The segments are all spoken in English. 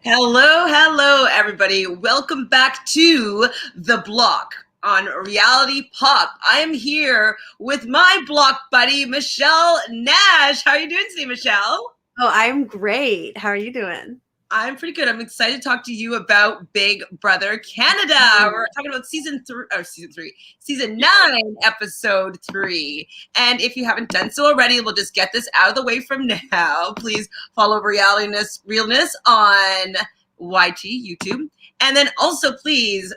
Hello, everybody. Welcome back to The Block on Reality Pop. I am here with my block buddy, Michelle Nash. How are you doing today, Michelle? Oh, I'm great. How are you doing? I'm pretty good. I'm excited to talk to you about Big Brother Canada. We're talking about season 9, episode 3. And if you haven't done so already, we'll just get this out of the way from now. Please follow Realnesss on YT, YouTube. And then also, please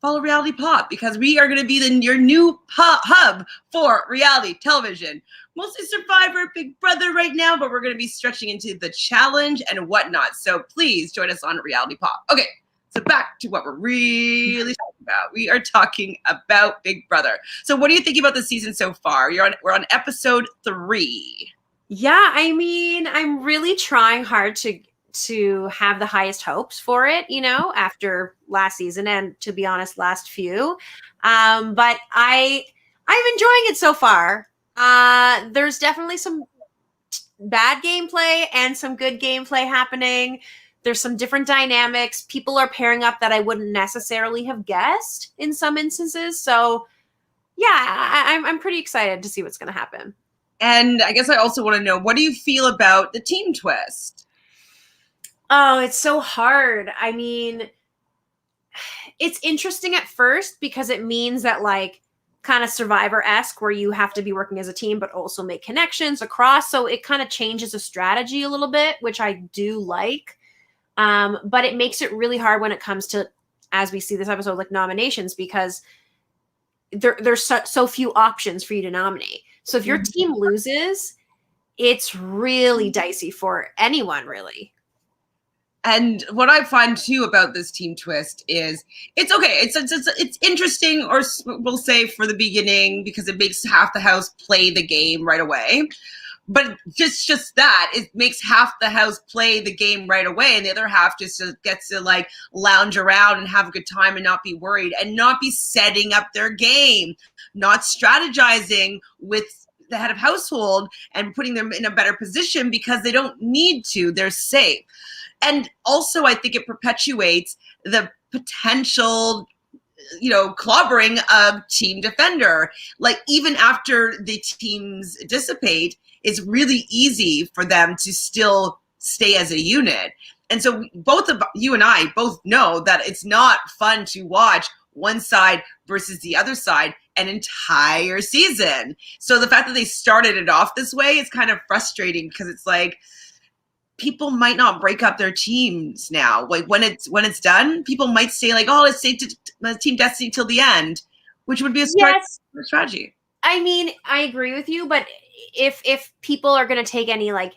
follow Reality Pop because we are going to be your new hub for reality television. Mostly Survivor, Big Brother right now, but we're going to be stretching into the challenge and whatnot. So please join us on Reality Pop. Okay, so back to what we're really talking about. We are talking about Big Brother. So what do you think about the season so far? We're on episode 3. Yeah, I mean, I'm really trying hard to have the highest hopes for it, after last season and, to be honest, last few. But I'm enjoying it so far. There's definitely some bad gameplay and some good gameplay happening. There's some different dynamics. People are pairing up that I wouldn't necessarily have guessed in some instances. So yeah, I'm pretty excited to see what's going to happen. And I guess I also want to know, what do you feel about the team twist? Oh, it's so hard. I mean, it's interesting at first because it means that, like, kind of Survivor-esque, where you have to be working as a team but also make connections across. So it kind of changes the strategy a little bit, which I do like. But it makes it really hard when it comes to, as we see this episode, like nominations, because there's so few options for you to nominate. So if your team loses, it's really dicey for anyone, really. And what I find too about this team twist is it's okay. It's interesting, or we'll say for the beginning, because it makes half the house play the game right away. But just that, it makes half the house play the game right away, and the other half just gets to like lounge around and have a good time and not be worried and not be setting up their game, not strategizing with the head of household and putting them in a better position because they don't need to. They're safe. And also, I think it perpetuates the potential, clobbering of Team Defender. Like, even after the teams dissipate, it's really easy for them to still stay as a unit. And so both of you and I both know that it's not fun to watch one side versus the other side an entire season. So the fact that they started it off this way is kind of frustrating, because it's like, people might not break up their teams now. Like, when it's done, people might say like, "Oh, let's stay to Team Destiny till the end," which would be a strategy. I mean, I agree with you, but if people are going to take any, like,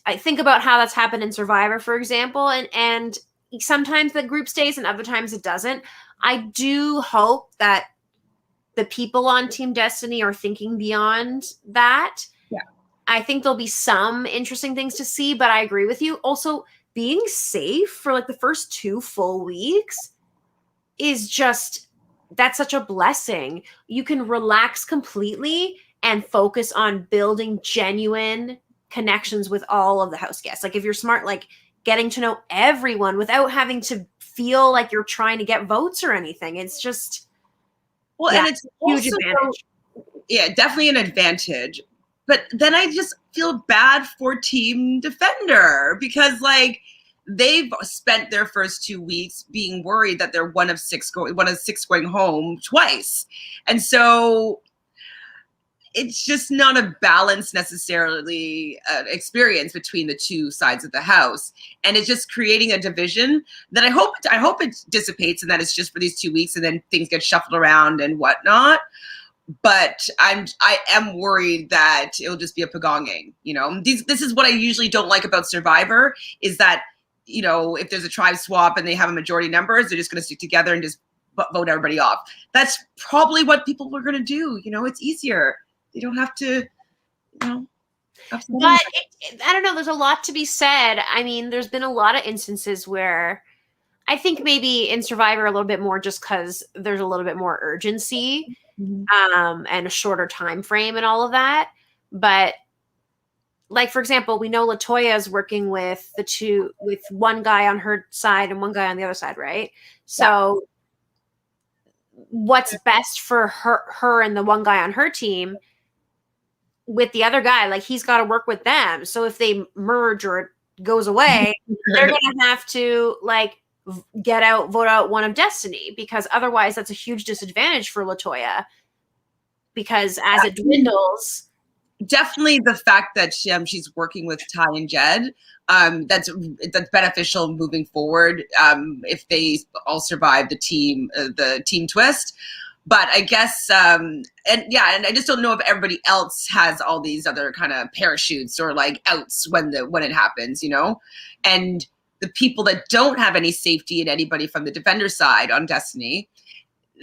I think about how that's happened in Survivor, for example, and sometimes the group stays and other times it doesn't. I do hope that the people on Team Destiny are thinking beyond that. I think there'll be some interesting things to see, but I agree with you. Also, being safe for like the first 2 full weeks is just, that's such a blessing. You can relax completely and focus on building genuine connections with all of the house guests. Like, if you're smart, like getting to know everyone without having to feel like you're trying to get votes or anything. It's just, and it's a huge advantage. Yeah, definitely an advantage. But then I just feel bad for Team Defender, because like, they've spent their first 2 weeks being worried that they're one of six going home twice. And so it's just not a balanced necessarily experience between the two sides of the house. And it's just creating a division that I hope it dissipates, and that it's just for these 2 weeks and then things get shuffled around and whatnot. But I am worried that it'll just be a pagonging. This is what I usually don't like about Survivor, is that, if there's a tribe swap and they have a majority numbers, they're just going to stick together and just vote everybody off. That's probably what people are going to do. It's easier. They don't have to, But I don't know. There's a lot to be said. I mean, there's been a lot of instances where I think maybe in Survivor a little bit more, just because there's a little bit more urgency, and a shorter time frame and all of that. But like, for example, we know Latoya is working with one guy on her side and one guy on the other side, right? So what's best for her and the one guy on her team with the other guy, like he's got to work with them. So if they merge or it goes away, they're going to have to like vote out one of Destiny, because otherwise that's a huge disadvantage for Latoya, because as it dwindles. Definitely the fact that she's working with Ty and Jed, that's beneficial moving forward, if they all survive the team twist. But I guess, and I just don't know if everybody else has all these other kind of parachutes or like outs when it happens, and the people that don't have any safety in anybody from the defender side on Destiny,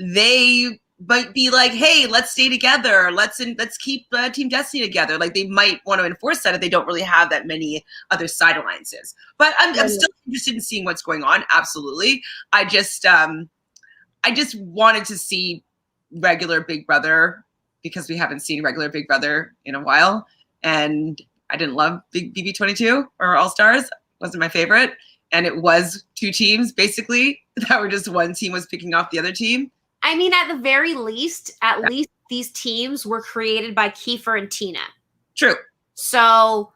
they might be like, hey, let's stay together. Let's keep Team Destiny together. Like they might want to enforce that if they don't really have that many other side alliances. But I'm still interested in seeing what's going on. Absolutely. I just wanted to see regular Big Brother, because we haven't seen regular Big Brother in a while. And I didn't love Big BB22 or All Stars. Wasn't my favorite. And it was two teams basically that were just one team was picking off the other team. I mean, at the very least, these teams were created by Kiefer and Tina. True. So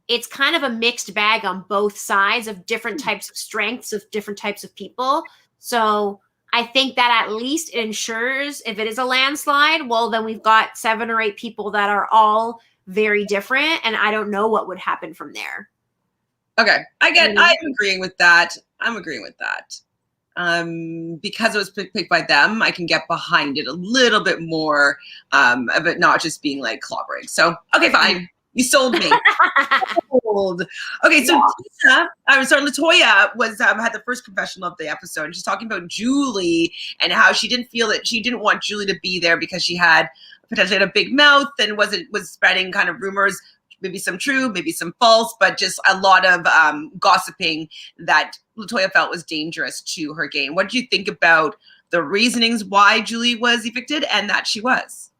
it's kind of a mixed bag on both sides of different types of strengths of different types of people. So I think that at least it ensures, if it is a landslide, well, then we've got 7 or 8 people that are all very different. And I don't know what would happen from there. Okay. I'm agreeing with that. Because it was picked by them, I can get behind it a little bit more, of it not just being like clobbering. So, okay, fine. You sold me. Okay, so Latoya had the first confession of the episode, and she's talking about Julie and how she didn't want Julie to be there because she had potentially had a big mouth and was spreading kind of rumors, maybe some true, maybe some false, but just a lot of gossiping that Latoya felt was dangerous to her game. What do you think about the reasonings why Julie was evicted and that she was?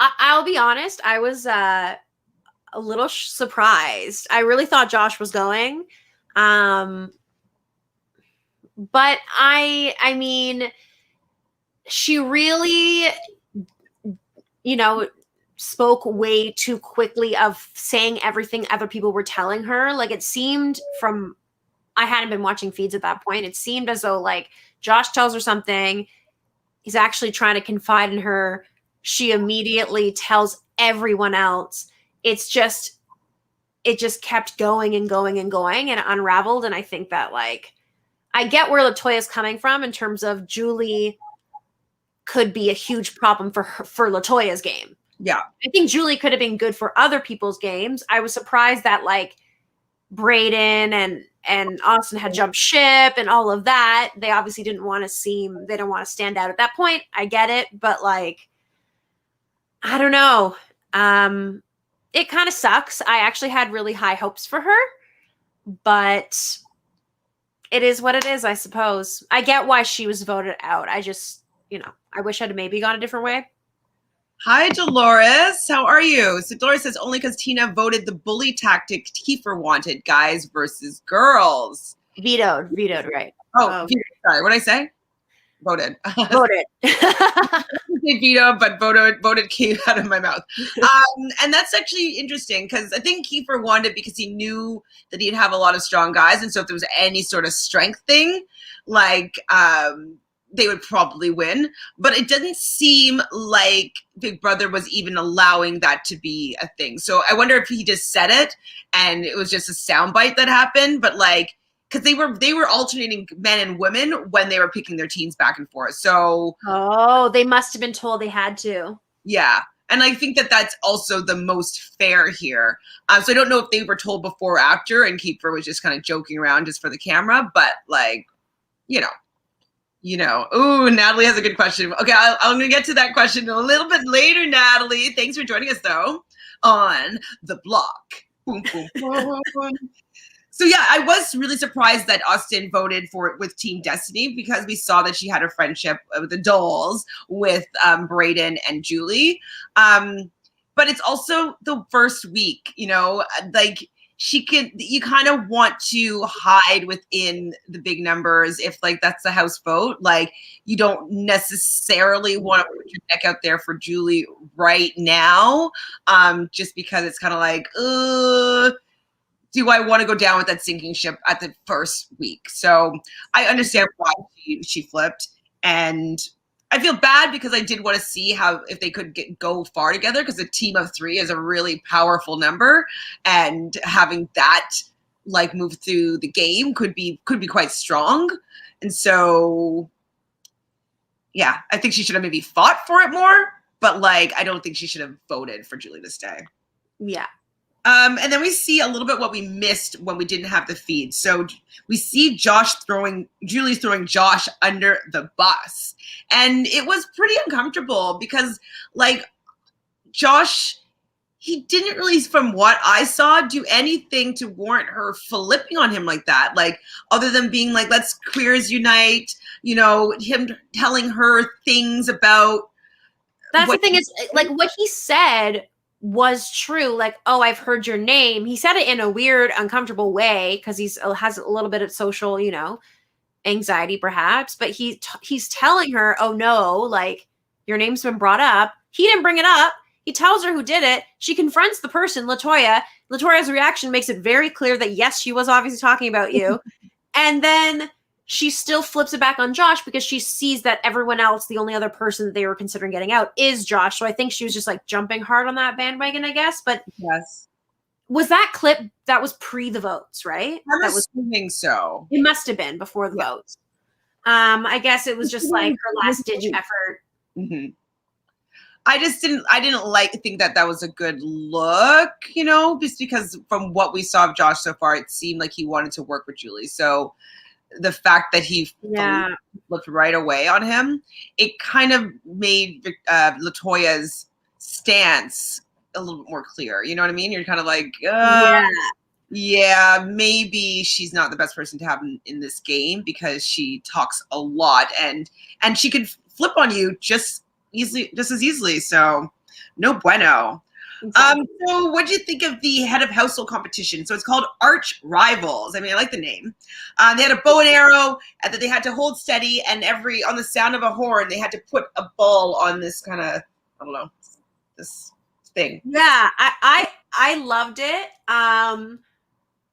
I'll be honest. I was a little surprised. I really thought Josh was going. But I mean, she really, spoke way too quickly of saying everything other people were telling her. Like it seemed I hadn't been watching feeds at that point. It seemed as though like Josh tells her something. He's actually trying to confide in her. She immediately tells everyone else. It just kept going and going and going, and it unraveled. And I think that like, I get where Latoya's coming from in terms of Julie could be a huge problem for Latoya's game. Yeah. I think Julie could have been good for other people's games. I was surprised that like Brayden and Austin had jumped ship and all of that. They obviously didn't want to stand out at that point. I get it. But like, I don't know. It kind of sucks. I actually had really high hopes for her, but it is what it is, I suppose. I get why she was voted out. I just, I wish I'd maybe gone a different way. Hi, Dolores. How are you? So Dolores says only because Tina voted the bully tactic Kiefer wanted, guys versus girls. Vetoed, right. Oh, sorry. What did I say? Voted. Veto, but voted came out of my mouth. And that's actually interesting because I think Kiefer wanted it because he knew that he'd have a lot of strong guys. And so if there was any sort of strength thing, like they would probably win. But it didn't seem like Big Brother was even allowing that to be a thing. So I wonder if he just said it and it was just a soundbite that happened. But like, because they were alternating men and women when they were picking their teams back and forth. So they must have been told they had to. Yeah. And I think that that's also the most fair here. So I don't know if they were told before or after and Kiefer was just kind of joking around just for the camera, but like, Ooh, Natalie has a good question. Okay, I'm going to get to that question a little bit later, Natalie. Thanks for joining us, though, on The Block. Boom, boom, boom. So, yeah, I was really surprised that Austin voted for it with Team Destiny because we saw that she had a friendship with the dolls with Brayden and Julie. but it's also the first week, you know, like you kind of want to hide within the big numbers if like that's the house vote. Like you don't necessarily want to put your neck out there for Julie right now, just because it's kind of like, do I want to go down with that sinking ship at the first week? So I understand why she flipped, and I feel bad because I did want to see how if they could go far together, because a team of 3 is a really powerful number, and having that like move through the game could be quite strong. And so, yeah, I think she should have maybe fought for it more, but like I don't think she should have voted for Julie to stay. Yeah. And then we see a little bit what we missed when we didn't have the feed. So we see Julie's throwing Josh under the bus. And it was pretty uncomfortable because, like, Josh, he didn't really, from what I saw, do anything to warrant her flipping on him like that. Like, other than being like, let's queers unite, you know, him telling her things about. That's the thing is, like, what he said was true. Like, oh, I've heard your name. He said it in a weird, uncomfortable way because has a little bit of social, you know, anxiety perhaps. But he's telling her, oh no, like your name's been brought up. He didn't bring it up. He tells her who did it. She confronts the person, Latoya. Latoya's reaction makes it very clear that yes, she was obviously talking about you. And then she still flips it back on Josh because she sees that everyone else, the only other person that they were considering getting out is Josh. So I think she was just like jumping hard on that bandwagon, I guess. But yes, was that clip that was pre the votes, right? I'm assuming so. It must have been before the votes. I guess it was just like her last ditch effort. Mm-hmm. I didn't think that was a good look, you know, just because from what we saw of Josh so far, it seemed like he wanted to work with Julie. So the fact that he looked right away on him, it kind of made Latoya's stance a little bit more clear. You know what I mean? You're kind of like, yeah, maybe she's not the best person to have in this game because she talks a lot and she could flip on you just as easily. So no bueno. Exactly. So what do you think of the head of household competition? So it's called Arch Rivals. I mean, I like the name. They had a bow and arrow and that they had to hold steady, and on the sound of a horn, they had to put a ball on this kind of, I don't know, this thing. Yeah, I loved it.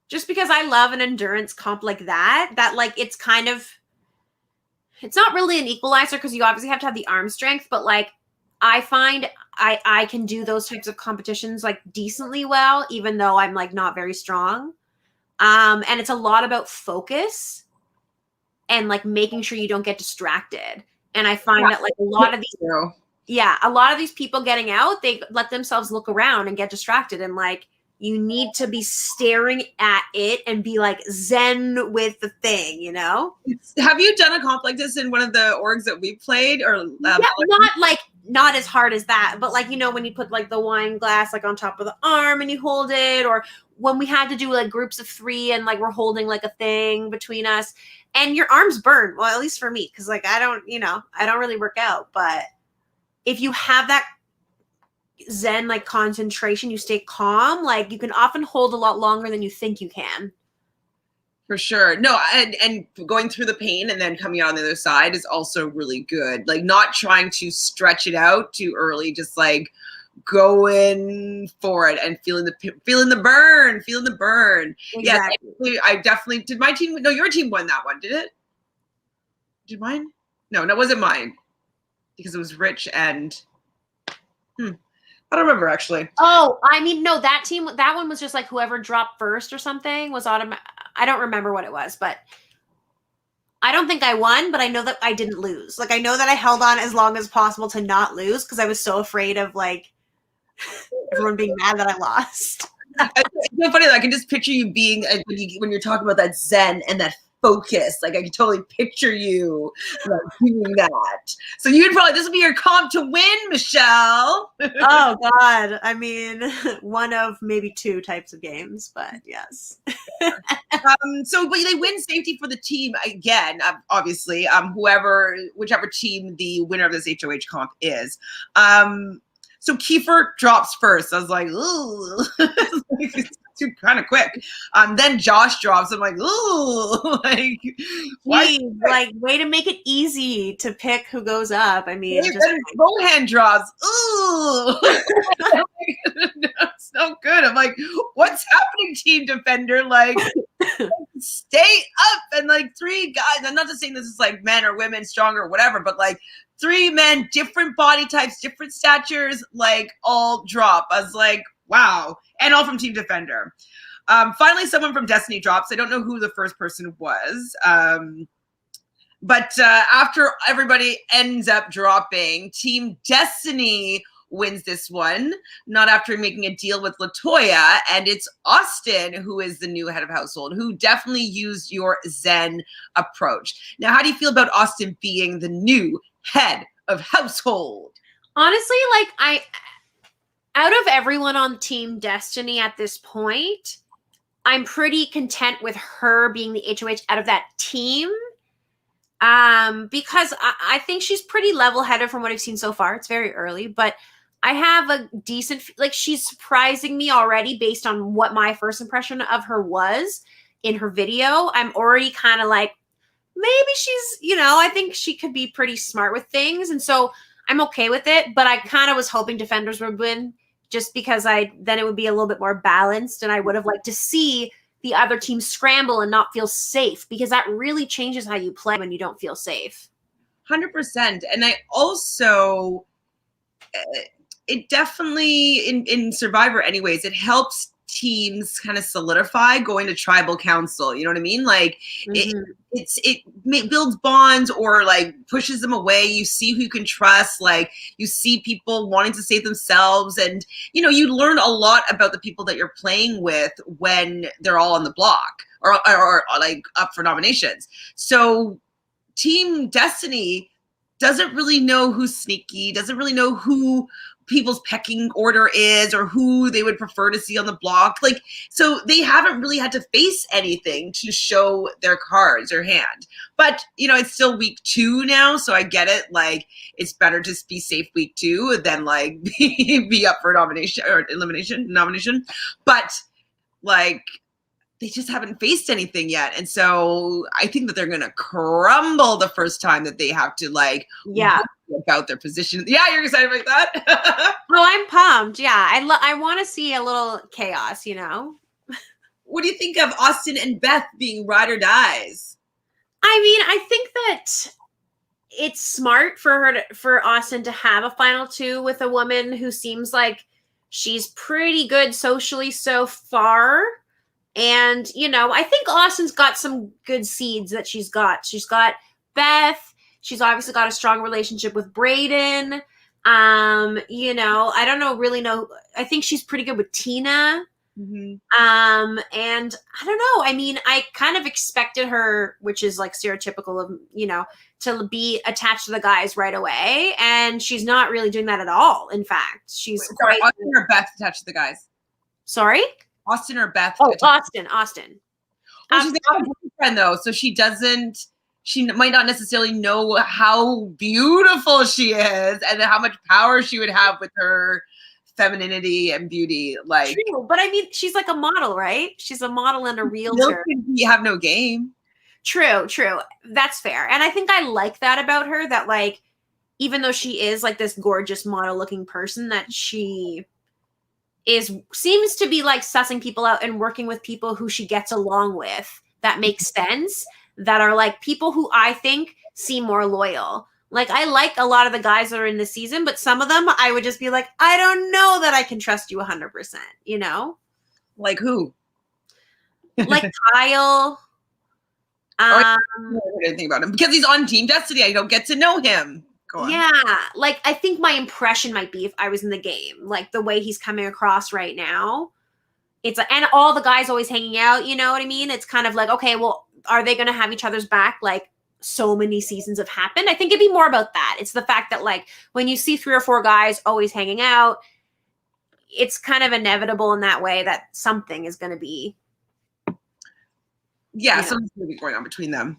Just because I love an endurance comp like that like it's not really an equalizer because you obviously have to have the arm strength, but like I find I can do those types of competitions like decently well, even though I'm like not very strong. And it's a lot about focus and like making sure you don't get distracted. And I find that like a lot of these people getting out, they let themselves look around and get distracted. And like, you need to be staring at it and be like zen with the thing, you know? Have you done a comp like this in one of the orgs that we played? Or not as hard as that, but like, you know, when you put like the wine glass like on top of the arm and you hold it, or when we had to do like groups of 3 and like we're holding like a thing between us and your arms burn. Well, at least for me, because like I don't really work out, but if you have that zen like concentration, you stay calm, like you can often hold a lot longer than you think you can. For sure. No, and going through the pain and then coming out on the other side is also really good. Like not trying to stretch it out too early, just like going for it and feeling the burn. Exactly. Yeah, I definitely did. My team, no, your team won that one, did it? Did mine? No, that wasn't mine because it was Rich and I don't remember actually. Oh, I mean, no, that one was just like whoever dropped first or something was automatic. I don't remember what it was, but I don't think I won, but I know that I didn't lose. Like, I know that I held on as long as possible to not lose because I was so afraid of like everyone being mad that I lost. It's so funny. I can just picture you being when you're talking about that zen and that focus. Like I can totally picture you doing that. So this would be your comp to win, Michelle. Oh God. I mean, one of maybe 2 types of games, but yes. So but they win safety for the team again, obviously, whichever team the winner of this HOH comp is. So Kiefer drops first. I was like, ooh, it's too kind of quick. Then Josh drops. I'm like, ooh, like, why? Geez, like way to make it easy to pick who goes up. I mean, just Then Rohan drops. Ooh, it's no good. I'm like, what's happening, Team Defender? Like, stay up. And like 3 guys. I'm not just saying this is like men or women, stronger or whatever, but like 3 men, different body types, different statures, like all drop. I was like, wow. And all from Team Defender. Finally, someone from Destiny drops. I don't know who the first person was. But after everybody ends up dropping, Team Destiny wins this one, not after making a deal with LaToya. And it's Austin who is the new head of household, who definitely used your Zen approach. Now, how do you feel about Austin being the new head of household? honestly, like out of everyone on Team Destiny at this point, I'm pretty content with her being the HOH out of that team. Because I think she's pretty level-headed from what I've seen so far. It's very early, but I have a decent, like, she's surprising me already based on what my first impression of her was in her video. I'm already kind of like, maybe she's, you know, I think she could be pretty smart with things. And so I'm okay with it, but I kind of was hoping Defenders would win just because then it would be a little bit more balanced. And I would have liked to see the other team scramble and not feel safe, because that really changes how you play when you don't feel safe. 100%. And I also, it definitely, in Survivor anyways, it helps teams kind of solidify going to tribal council. You know what I mean? Like, it builds bonds or like pushes them away. You see who you can trust. Like, you see people wanting to save themselves, and you know, you learn a lot about the people that you're playing with when they're all on the block or like up for nominations. So Team Destiny doesn't really know who's sneaky, doesn't really know who people's pecking order is or who they would prefer to see on the block. Like, so they haven't really had to face anything to show their cards or hand. But, you know, it's still week 2 now, so I get it. Like, it's better to be safe week 2 than like be up for nomination or nomination. But like, they just haven't faced anything yet. And so I think that they're going to crumble the first time that they have to like, about their position. Yeah, you're excited about that? Oh, I'm pumped. Yeah, I want to see a little chaos, you know? What do you think of Austin and Beth being ride or dies? I mean, I think that it's smart for Austin to have a final 2 with a woman who seems like she's pretty good socially so far. And, you know, I think Austin's got some good seeds that she's got. She's got Beth. She's obviously got a strong relationship with Brayden. You know, I don't really know. I think she's pretty good with Tina. And I don't know. I mean, I kind of expected her, which is like stereotypical of, you know, to be attached to the guys right away. And she's not really doing that at all. In fact, she's quite. Austin or Beth attached to the guys? Sorry? Austin or Beth? Oh, Austin. Well, she's got a boyfriend though, so she might not necessarily know how beautiful she is and how much power she would have with her femininity and beauty. Like, true, but I mean, she's like a model, right? She's a model and a realtor. You have no game. True. That's fair. And I think I like that about her, that like, even though she is like this gorgeous model looking person, that she seems to be like sussing people out and working with people who she gets along with that makes sense, that are like people who I think seem more loyal. Like, I like a lot of the guys that are in the season, but some of them I would just be like, I don't know that I can trust you 100%, you know? Like who? Like Kyle. I don't know anything about him because he's on Team Destiny. I don't get to know him. Yeah, like I think my impression might be if I was in the game, like the way he's coming across right now. It's and all the guys always hanging out, you know what I mean? It's kind of like, okay, well, are they going to have each other's back? Like, so many seasons have happened. I think it'd be more about that. It's the fact that like when you see 3 or 4 guys always hanging out, it's kind of inevitable in that way that something is going to be. Yeah, something's going to be going on between them.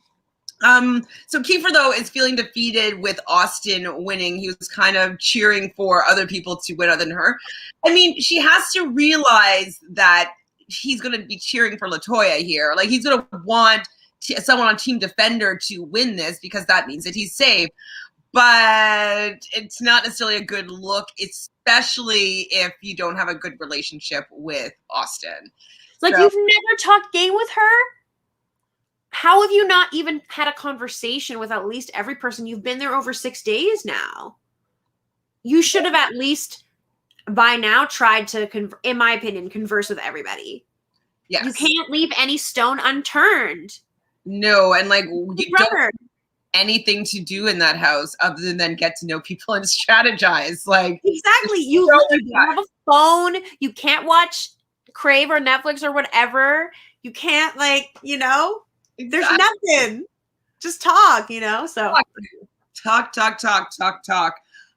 So Kiefer, though, is feeling defeated with Austin winning. He was kind of cheering for other people to win other than her. I mean, she has to realize that he's going to be cheering for LaToya here. Like, he's going to want someone on Team Defender to win this because that means that he's safe. But it's not necessarily a good look, especially if you don't have a good relationship with Austin. Like, you've never talked game with her? How have you not even had a conversation with at least every person? You've been there over 6 days now. You should have at least by now tried to, in my opinion, converse with everybody. Yes. You can't leave any stone unturned. No, and like you don't have anything to do in that house other than get to know people and strategize. Like, exactly. You have a phone. You can't watch Crave or Netflix or whatever. You can't, like, you know. There's nothing. Just talk, you know. So talk. So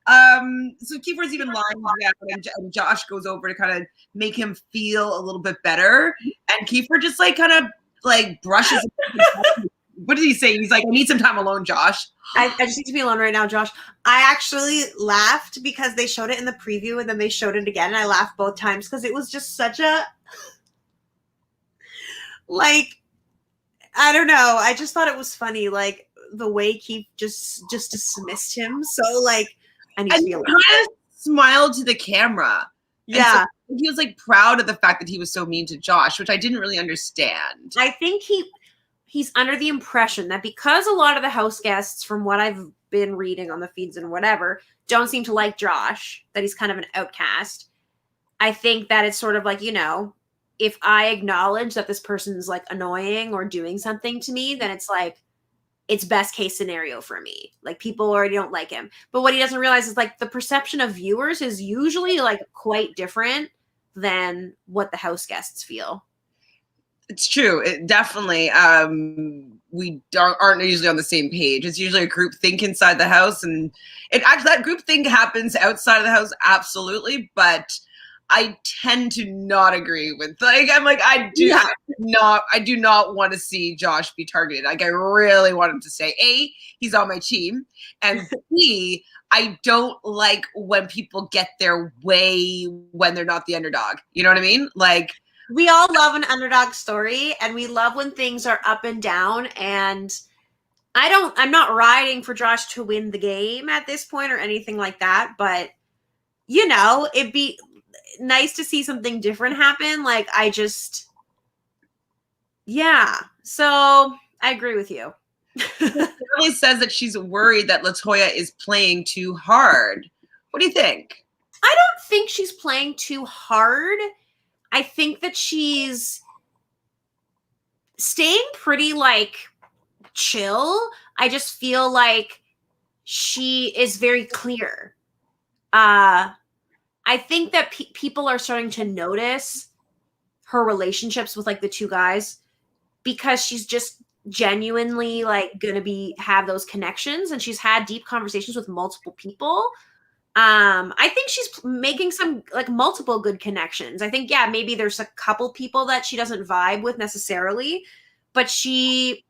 Kiefer's even lying down, and Josh goes over to kind of make him feel a little bit better. And Kiefer just like kind of like brushes. What did he say? He's like, I need some time alone, Josh. I just need to be alone right now, Josh. I actually laughed because they showed it in the preview and then they showed it again. And I laughed both times because it was just such a like. I don't know. I just thought it was funny, like the way Keith just dismissed him. So like, I need to be alone. Kind of smiled to the camera. Yeah, so he was like proud of the fact that he was so mean to Josh, which I didn't really understand. I think he's under the impression that because a lot of the house guests, from what I've been reading on the feeds and whatever, don't seem to like Josh, that he's kind of an outcast. I think that it's sort of like, you know, if I acknowledge that this person's like annoying or doing something to me, then it's like, it's best case scenario for me. Like, people already don't like him. But what he doesn't realize is like the perception of viewers is usually like quite different than what the house guests feel. It's true. It definitely, we aren't usually on the same page. It's usually a group think inside the house, and it actually, that group think happens outside of the house. Absolutely. But I tend to not agree with, like, I'm like, I do not want to see Josh be targeted. Like, I really want him to say, A, he's on my team, and B, I don't like when people get their way when they're not the underdog. You know what I mean? Like, we all love an underdog story, and we love when things are up and down. And I'm not riding for Josh to win the game at this point or anything like that, but you know, it'd be nice to see something different happen. Like, so I agree with you. Shirley says that she's worried that LaToya is playing too hard. What do you think? I don't think she's playing too hard. I think that she's staying pretty, like, chill. I just feel like she is very clear. I think that people are starting to notice her relationships with like the two guys because she's just genuinely like gonna have those connections, and she's had deep conversations with multiple people. I think she's making some like multiple good connections. I think, yeah, maybe there's a couple people that she doesn't vibe with necessarily, but I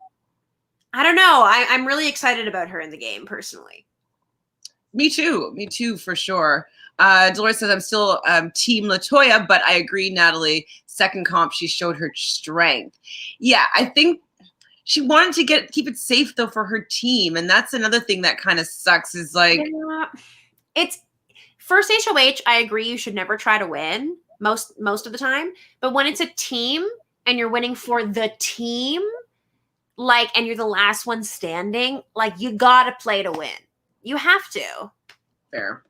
don't know. I'm really excited about her in the game personally. Me too, for sure. Dolores says, I'm still team LaToya, but I agree, Natalie. Second comp, she showed her strength. Yeah, I think she wanted to keep it safe, though, for her team. And that's another thing that kind of sucks is like... Yeah. It's first HOH, I agree you should never try to win most of the time. But when it's a team and you're winning for the team, like, and you're the last one standing, like, you got to play to win. You have to. Fair.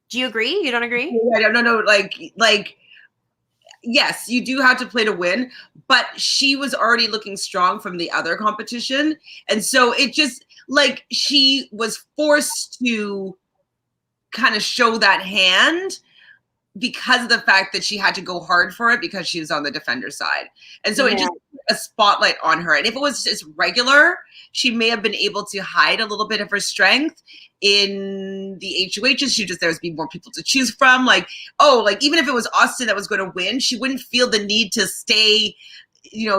Do you agree? You don't agree? Yeah, no. Like, yes, you do have to play to win, but she was already looking strong from the other competition. And so it just, like, she was forced to kind of show that hand because of the fact that she had to go hard for it because she was on the defender side. And so it just put a spotlight on her. And if it was just regular, she may have been able to hide a little bit of her strength. In the HOHs, there's be more people to choose from. Like, even if it was Austin that was going to win, she wouldn't feel the need to stay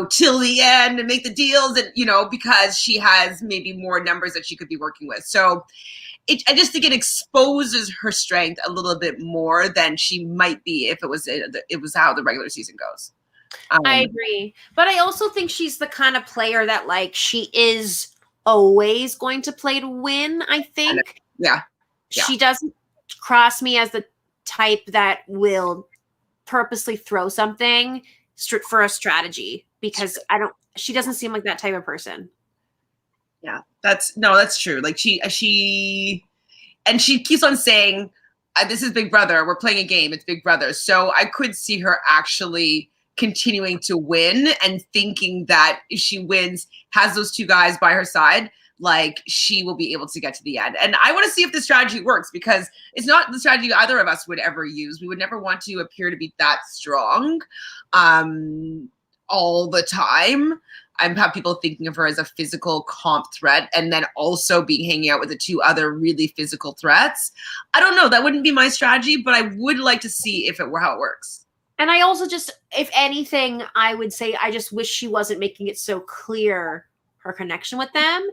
till the end and make the deals, and because she has maybe more numbers that she could be working with. So I just think it exposes her strength a little bit more than she might be if it was how the regular season goes. I agree, but I also think she's the kind of player that like she is always going to play to win. I think. Yeah. She doesn't cross me as the type that will purposely throw something for a strategy, because she doesn't seem like that type of person. Yeah, that's true. Like she keeps on saying, this is Big Brother. We're playing a game. It's Big Brother. So I could see her actually continuing to win and thinking that if she wins, has those two guys by her side, like she will be able to get to the end. And I want to see if the strategy works, because it's not the strategy either of us would ever use. We would never want to appear to be that strong all the time. I have people thinking of her as a physical comp threat, and then also hanging out with the two other really physical threats. I don't know. That wouldn't be my strategy, but I would like to see if it were how it works. And I also just, if anything, I would say I just wish she wasn't making it so clear her connection with them.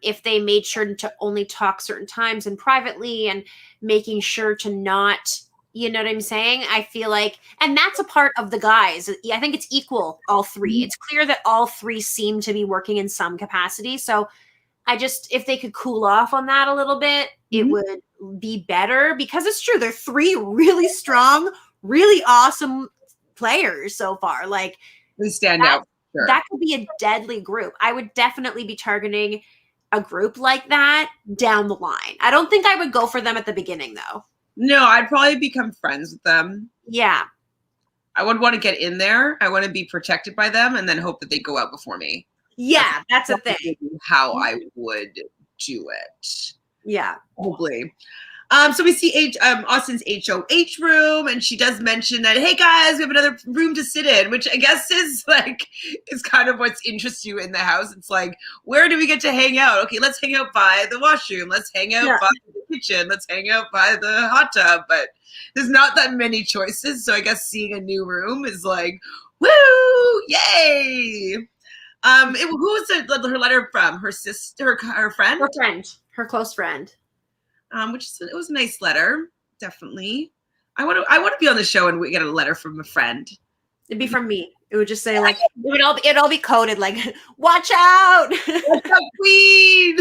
If they made sure to only talk certain times and privately, and making sure to not, you know what I'm saying? I feel like, and that's a part of the guys. I think it's equal, all three. It's clear that all three seem to be working in some capacity. So if they could cool off on that a little bit, it would be better, because it's true. They're three really strong, really awesome players so far. Like, they stand out. Sure. That could be a deadly group. I would definitely be targeting a group like that down the line. I don't think I would go for them at the beginning, though. No, I'd probably become friends with them. Yeah. I would want to get in there. I want to be protected by them, and then hope that they go out before me. Yeah, that's a thing. How I would do it. Yeah. Probably. So we see Austin's HOH room, and she does mention that, hey guys, we have another room to sit in, which I guess is kind of what interests you in the house. It's like, where do we get to hang out? Okay, let's hang out by the washroom. Let's hang out by the kitchen. Let's hang out by the hot tub. But there's not that many choices. So I guess seeing a new room is like, woo, yay. Who was her letter from? Her sister, her friend? Her friend, her close friend. It was a nice letter, definitely. I want to be on the show and we get a letter from a friend. It'd be from me. It would just say it'd all be coded like, watch out, watch out, queen.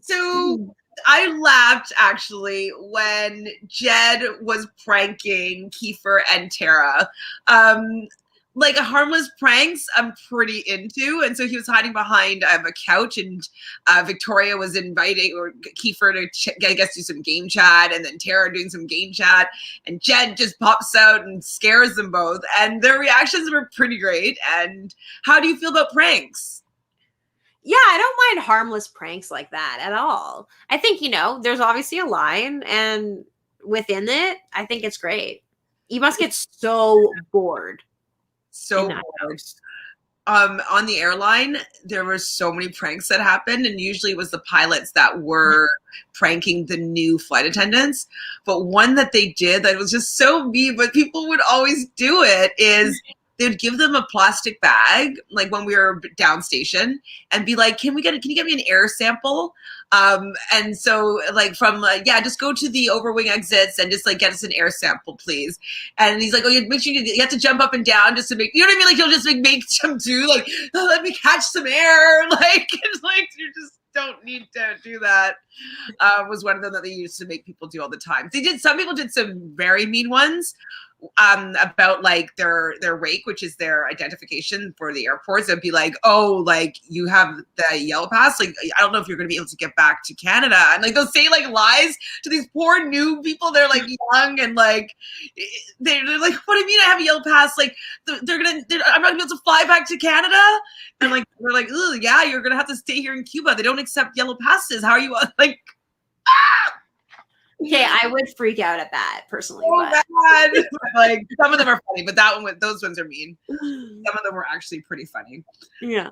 So I laughed actually when Jed was pranking Kiefer and Tara. Harmless pranks I'm pretty into, and so he was hiding behind a couch, and Victoria was inviting Kiefer to I guess do some game chat, and then Tara doing some game chat, and Jed just pops out and scares them both, and their reactions were pretty great. And how do you feel about pranks? Yeah, I don't mind harmless pranks like that at all. I think, there's obviously a line, and within it, I think it's great. You must get so bored. So on the airline, there were so many pranks that happened, and usually it was the pilots that were pranking the new flight attendants. But one that they did that was just so mean, but people would always do it, is they would give them a plastic bag, like when we were down station, and be like, can you get me an air sample? And so just go to the overwing exits and just get us an air sample, please. And he's like, oh, you make sure you have to jump up and down just to make, you know what I mean? Like, he'll just make them do let me catch some air. You just don't need to do that. Was one of them that they used to make people do all the time. Some people did some very mean ones. About their rake, which is their identification for the airports. It'd be like, oh, you have the yellow pass. I don't know if you're going to be able to get back to Canada. And they'll say lies to these poor new people. They're young and they're like, what do you mean I have a yellow pass? I'm not going to be able to fly back to Canada. And they're like, oh yeah, you're going to have to stay here in Cuba. They don't accept yellow passes. How are you Okay, I would freak out at that personally. Oh, But bad. Like some of them are funny, but those ones are mean. Some of them were actually pretty funny. Yeah.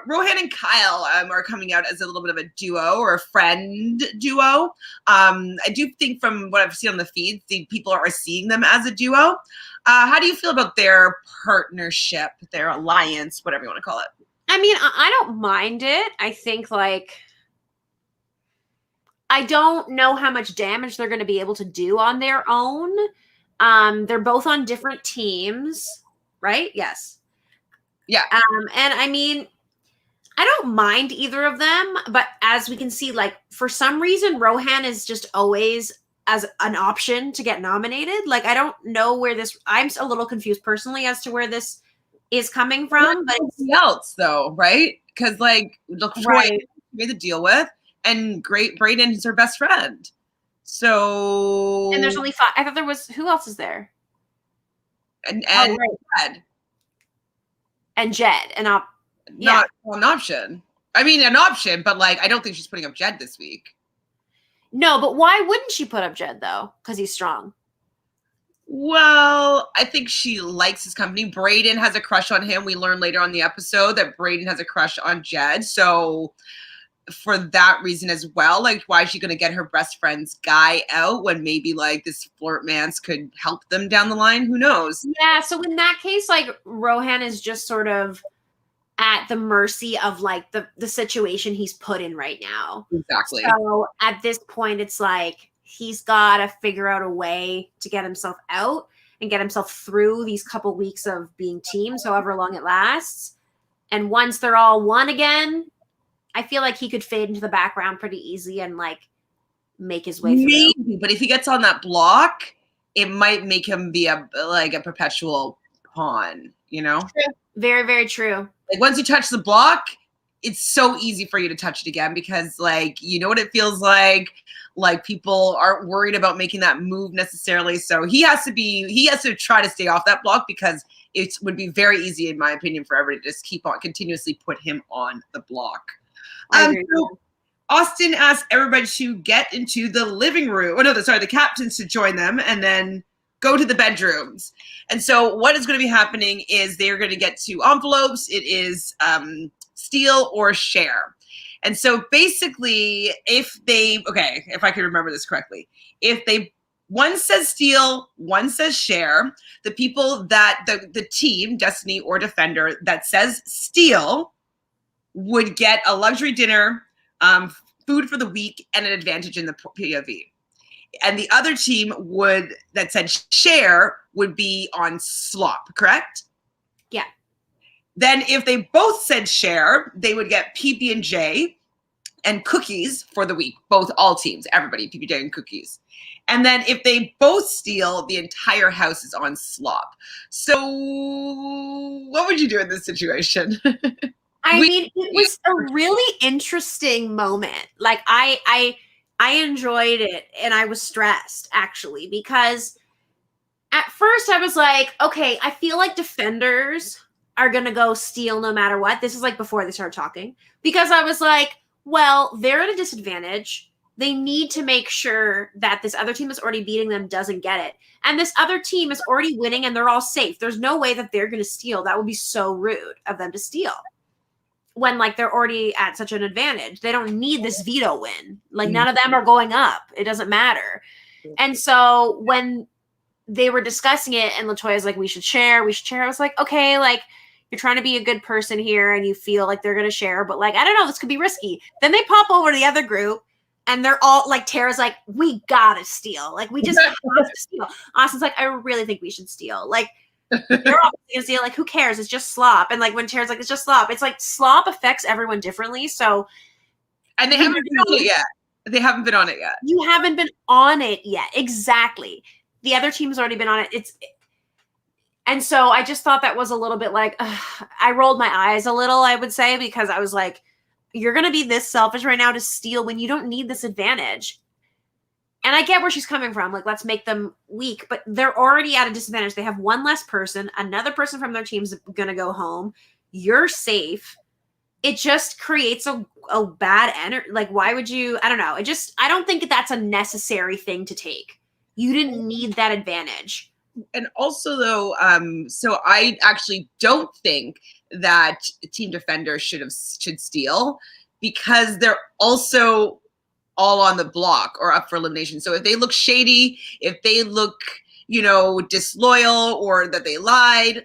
Rohan and Kyle are coming out as a little bit of a duo or a friend duo. I do think from what I've seen on the feeds, the people are seeing them as a duo. How do you feel about their partnership, their alliance, whatever you want to call it? I mean, I don't mind it. I think like I don't know how much damage they're going to be able to do on their own. They're both on different teams, right? Yes. Yeah. And I mean, I don't mind either of them, but as we can see, like for some reason, Rohan is just always as an option to get nominated. Like I don't know where this. I'm a little confused personally as to where this is coming from. But Somebody else though, right? Because like look, Troy made the deal with, and Brayden is her best friend. So and there's only 5. I thought there was who else is there? and Jed. And Jed and not an option. I mean, an option, but like I don't think she's putting up Jed this week. No, but why wouldn't she put up Jed though? Because he's strong. Well, I think she likes his company. Brayden has a crush on him. We learn later on the episode that Brayden has a crush on Jed. So for that reason as well, like why is she going to get her best friend's guy out when maybe like this flirt man's could help them down the line? Who knows? Yeah, so in that case, like Rohan is just sort of at the mercy of like the situation he's put in right now. Exactly. So at this point, it's like he's got to figure out a way to get himself out and get himself through these couple weeks of being teams, however long it lasts. And once they're all one again, I feel like he could fade into the background pretty easy and like make his way through. Maybe, but if he gets on that block, it might make him be a perpetual pawn, you know? True. Very, very true. Like once you touch the block, it's so easy for you to touch it again because like you know what it feels like people aren't worried about making that move necessarily. So he has to try to stay off that block because it would be very easy, in my opinion, for everybody to just keep on continuously put him on the block. So Austin asked everybody to get into the living room. Oh no, the captains to join them and then go to the bedrooms. And so what is going to be happening is they're going to get 2 envelopes. It is steal or share. And so basically if I can remember this correctly, one says steal, one says share, the people that the team, Destiny or Defender, that says steal would get a luxury dinner, food for the week, and an advantage in the POV. And the other team that said share would be on slop, correct? Yeah. Then if they both said share, they would get PB&J and cookies for the week. All teams, everybody, PB&J and cookies. And then if they both steal, the entire house is on slop. So what would you do in this situation? I mean, it was a really interesting moment. Like I enjoyed it and I was stressed actually because at first I was like, okay, I feel like defenders are going to go steal no matter what. This is like before they started talking because I was like, well, they're at a disadvantage. They need to make sure that this other team that's already beating them doesn't get it. And this other team is already winning and they're all safe. There's no way that they're going to steal. That would be so rude of them to steal. When like they're already at such an advantage. They don't need this veto win. Like none of them are going up. It doesn't matter. And so when they were discussing it and LaToya's like, we should share. I was like, okay, like you're trying to be a good person here and you feel like they're going to share, but like, I don't know, this could be risky. Then they pop over to the other group and they're all like, Tara's like, we gotta steal. Like we just have to steal. Austin's like, I really think we should steal. Like, they're all gonna steal. Like, who cares? It's just slop. And like when Tara's like, it's just slop. It's like slop affects everyone differently. So, and they haven't been on it yet. You haven't been on it yet. Exactly. The other team's already been on it. And so I just thought that was a little bit like, I rolled my eyes a little, I would say, because I was like, you're going to be this selfish right now to steal when you don't need this advantage. And I get where she's coming from. Like, let's make them weak, but they're already at a disadvantage. They have one less person. Another person from their team's going to go home. You're safe. it just creates a bad energy. Like, why would you? I don't know. I don't think that's a necessary thing to take. You didn't need that advantage. And also, though, so I actually don't think that Team Defender should steal, because they're also all on the block or up for elimination. So if they look shady, if they look, disloyal, or that they lied,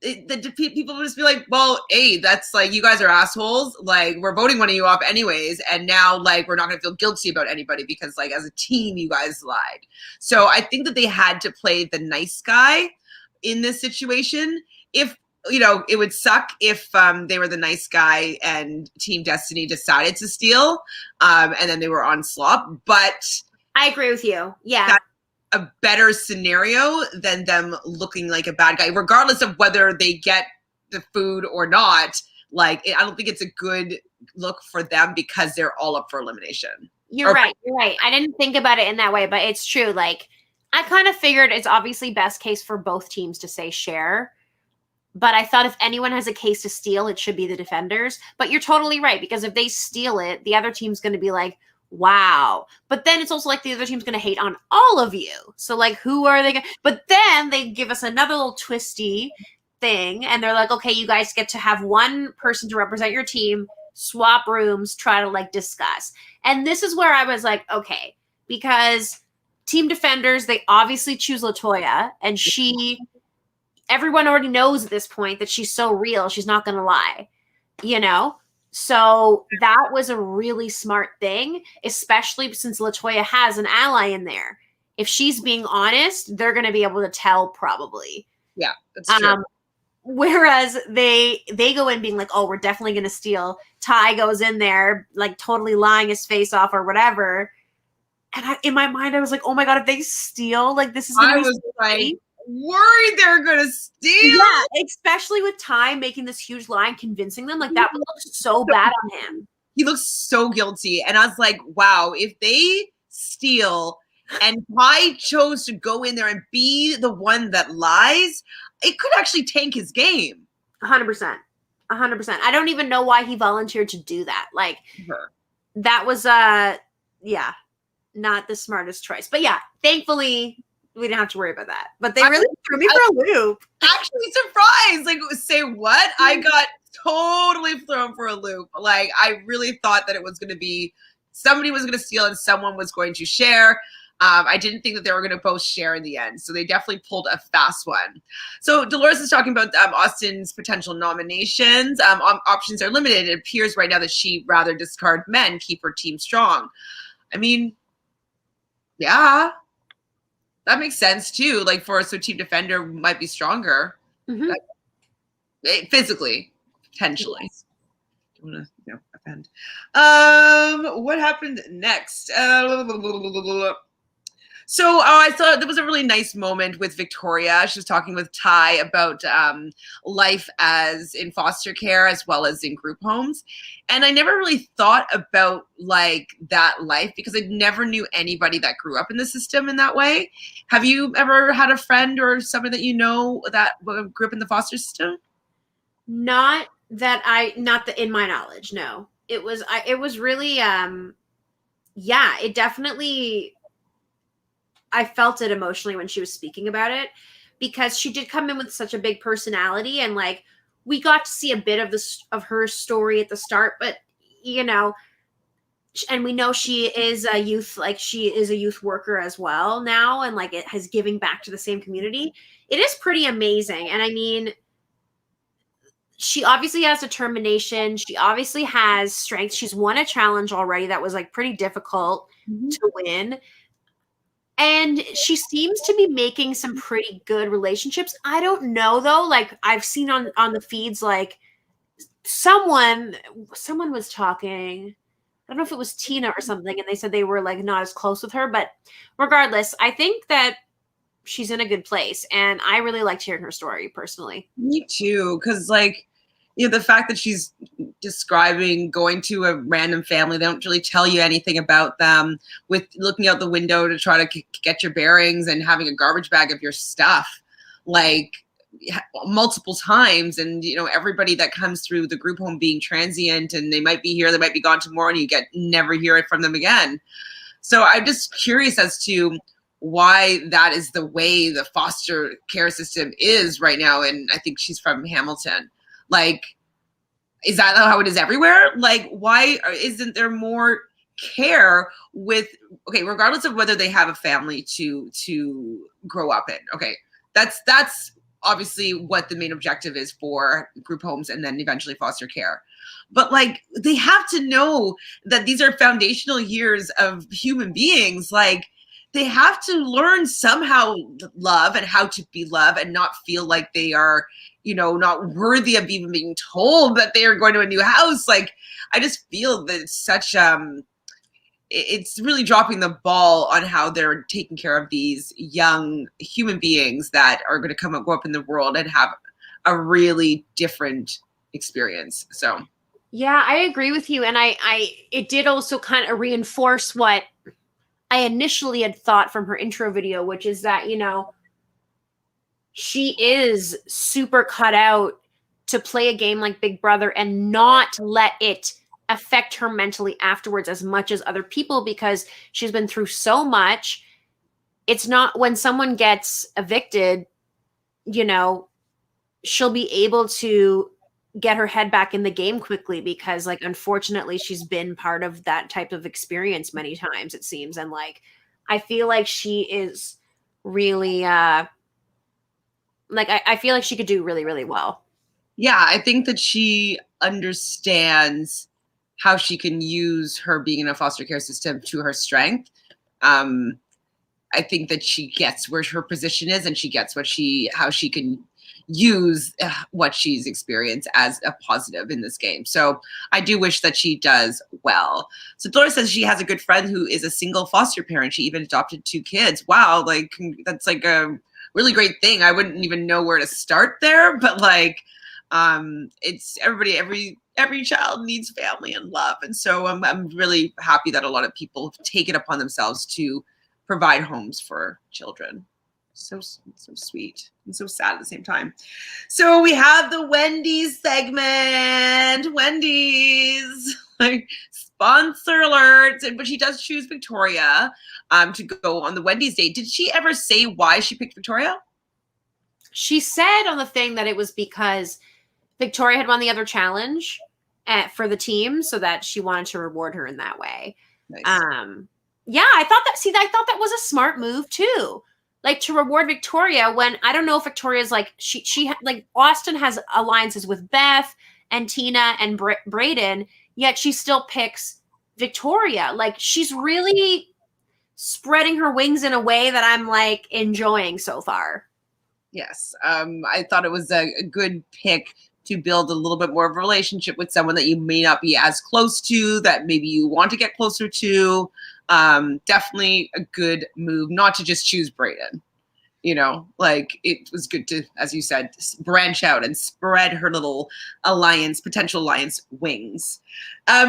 the people will just be like, well, hey, that's like, you guys are assholes. Like, we're voting one of you off anyways. And now, like, we're not going to feel guilty about anybody because, like, as a team, you guys lied. So I think that they had to play the nice guy in this situation. If, it would suck if they were the nice guy and Team Destiny decided to steal, and then they were on slop. But I agree with you. Yeah. A better scenario than them looking like a bad guy, regardless of whether they get the food or not. Like, I don't think it's a good look for them because they're all up for elimination. You're right. I didn't think about it in that way, but it's true. Like, I kind of figured it's obviously best case for both teams to say share. But I thought if anyone has a case to steal, it should be the defenders. But you're totally right, because if they steal it, the other team's going to be like, wow. But then it's also like the other team's going to hate on all of you. So, like, who are they? But then they give us another little twisty thing, and they're like, okay, you guys get to have one person to represent your team, swap rooms, try to, like, discuss. And this is where I was like, okay, because Team Defenders, they obviously choose LaToya, and everyone already knows at this point that she's so real, she's not going to lie, So that was a really smart thing, especially since LaToya has an ally in there. If she's being honest, they're going to be able to tell probably. Yeah, that's true. Whereas they go in being like, oh, we're definitely going to steal. Ty goes in there like totally lying his face off or whatever. And in my mind, I was like, oh my God, if they steal, like this is going to be was like, worried they're gonna steal. Yeah, especially with Ty making this huge lie and convincing them. Like, that would look so bad on him. He looks so guilty. And I was like, wow, if they steal and Ty chose to go in there and be the one that lies, it could actually tank his game. 100%. 100%. I don't even know why he volunteered to do that. Like, that was, not the smartest choice. But yeah, thankfully, we didn't have to worry about that. But they really threw me for a loop. Actually surprised. Like, say what? I got totally thrown for a loop. Like, I really thought that it was going to be somebody was going to steal and someone was going to share. I didn't think that they were going to both share in the end. So they definitely pulled a fast one. So Dolores is talking about Austin's potential nominations. Options are limited. It appears right now that she'd rather discard men, keep her team strong. I mean, yeah. That makes sense too. Like, so Team Defender might be stronger physically, potentially. Yes. Don't want to offend. What happened next? So I thought there was a really nice moment with Victoria. She was talking with Ty about life as in foster care as well as in group homes. And I never really thought about like that life because I never knew anybody that grew up in the system in that way. Have you ever had a friend or somebody that you know that grew up in the foster system? Not that in my knowledge, no. It was really, it definitely, I felt it emotionally when she was speaking about it because she did come in with such a big personality and like we got to see a bit of her story at the start, but and we know she is a youth worker as well now and like it has giving back to the same community. It is pretty amazing. And I mean, she obviously has determination. She obviously has strength. She's won a challenge already that was like pretty difficult to win. And she seems to be making some pretty good relationships. I don't know though. Like I've seen on the feeds, like someone was talking. I don't know if it was Tina or something, and they said they were like not as close with her. But regardless, I think that she's in a good place, and I really liked hearing her story personally. Me too, because like the fact that she's describing going to a random family, they don't really tell you anything about them, with looking out the window to try to get your bearings and having a garbage bag of your stuff. Like multiple times, and everybody that comes through the group home being transient, and they might be here, they might be gone tomorrow, and you never hear it from them again. So I'm just curious as to why that is the way the foster care system is right now. And I think she's from Hamilton. Like, is that how it is everywhere? Like, why isn't there more care with, okay, regardless of whether they have a family to grow up in? Okay, that's obviously what the main objective is for group homes and then eventually foster care. But like, they have to know that these are foundational years of human beings. Like, they have to learn somehow love and how to be loved and not feel like they are, not worthy of even being told that they are going to a new house. Like, I just feel that it's such, it's really dropping the ball on how they're taking care of these young human beings that are going to grow up in the world and have a really different experience. So. Yeah, I agree with you. And it did also kind of reinforce what I initially had thought from her intro video, which is that, she is super cut out to play a game like Big Brother and not let it affect her mentally afterwards as much as other people, because she's been through so much. It's not, when someone gets evicted, she'll be able to get her head back in the game quickly, because like, unfortunately, she's been part of that type of experience many times, it seems. And like, I feel like she is really I feel like she could do really, really well. Yeah, I think that she understands how she can use her being in a foster care system to her strength. I think that she gets where her position is, and she gets how she can use what she's experienced as a positive in this game. So I do wish that she does well. So Dora says she has a good friend who is a single foster parent. She even adopted 2 kids. Wow, like that's like a really great thing. I wouldn't even know where to start there, but like, it's every child needs family and love. And so I'm really happy that a lot of people take it upon themselves to provide homes for children. So sweet and so sad at the same time. So we have the Wendy's segment. Wendy's, like, sponsor alert. But she does choose Victoria to go on the Wendy's date. Did she ever say why she picked Victoria? She said on the thing that it was because Victoria had won the other challenge for the team, so that she wanted to reward her in that way. Nice. Yeah, I thought that was a smart move too. Like, to reward Victoria, when I don't know if Victoria's like, she like, Austin has alliances with Beth and Tina and Brayden, yet she still picks Victoria. Like, she's really spreading her wings in a way that I'm like enjoying so far. Yes. I thought it was a good pick to build a little bit more of a relationship with someone that you may not be as close to, that maybe you want to get closer to. Definitely a good move, not to just choose Brayden. Like, it was good to, as you said, branch out and spread her little potential alliance wings.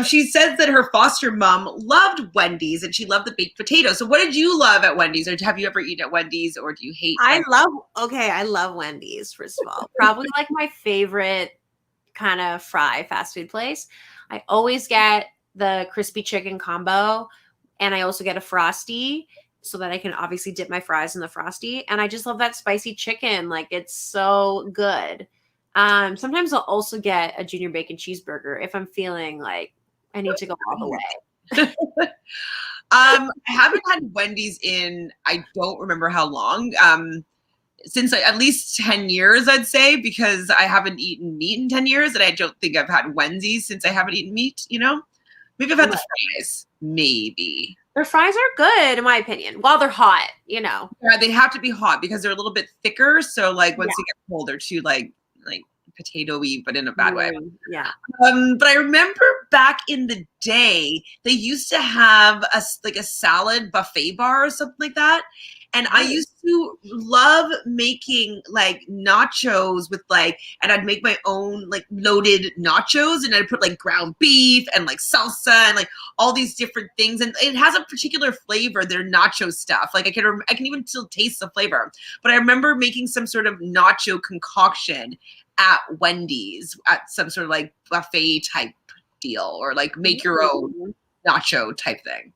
She says that her foster mom loved Wendy's and she loved the baked potato. So what did you love at Wendy's? Or have you ever eaten at Wendy's, or do you hate I love Wendy's, first of all. Probably like my favorite kind of fast food place. I always get the crispy chicken combo, and I also get a Frosty, so that I can obviously dip my fries in the Frosty. And I just love that spicy chicken. Like, it's so good. Sometimes I'll also get a junior bacon cheeseburger if I'm feeling like I need to go all the way. I haven't had Wendy's in, I don't remember how long. Since at least 10 years, I'd say, because I haven't eaten meat in 10 years, and I don't think I've had Wendy's since I haven't eaten meat, Maybe I've had the fries. Maybe. Their fries are good, in my opinion, while they're hot, Yeah, they have to be hot because they're a little bit thicker. So like, once they get cold, they're too like potato-y, but in a bad way. Yeah. But I remember back in the day, they used to have a salad buffet bar or something like that. And I used to love making like nachos with like, and I'd make my own like loaded nachos, and I'd put like ground beef and like salsa and like all these different things. And it has a particular flavor, their nacho stuff. Like I can even still taste the flavor. But I remember making some sort of nacho concoction at Wendy's at some sort of like buffet type deal, or like make your own nacho type thing.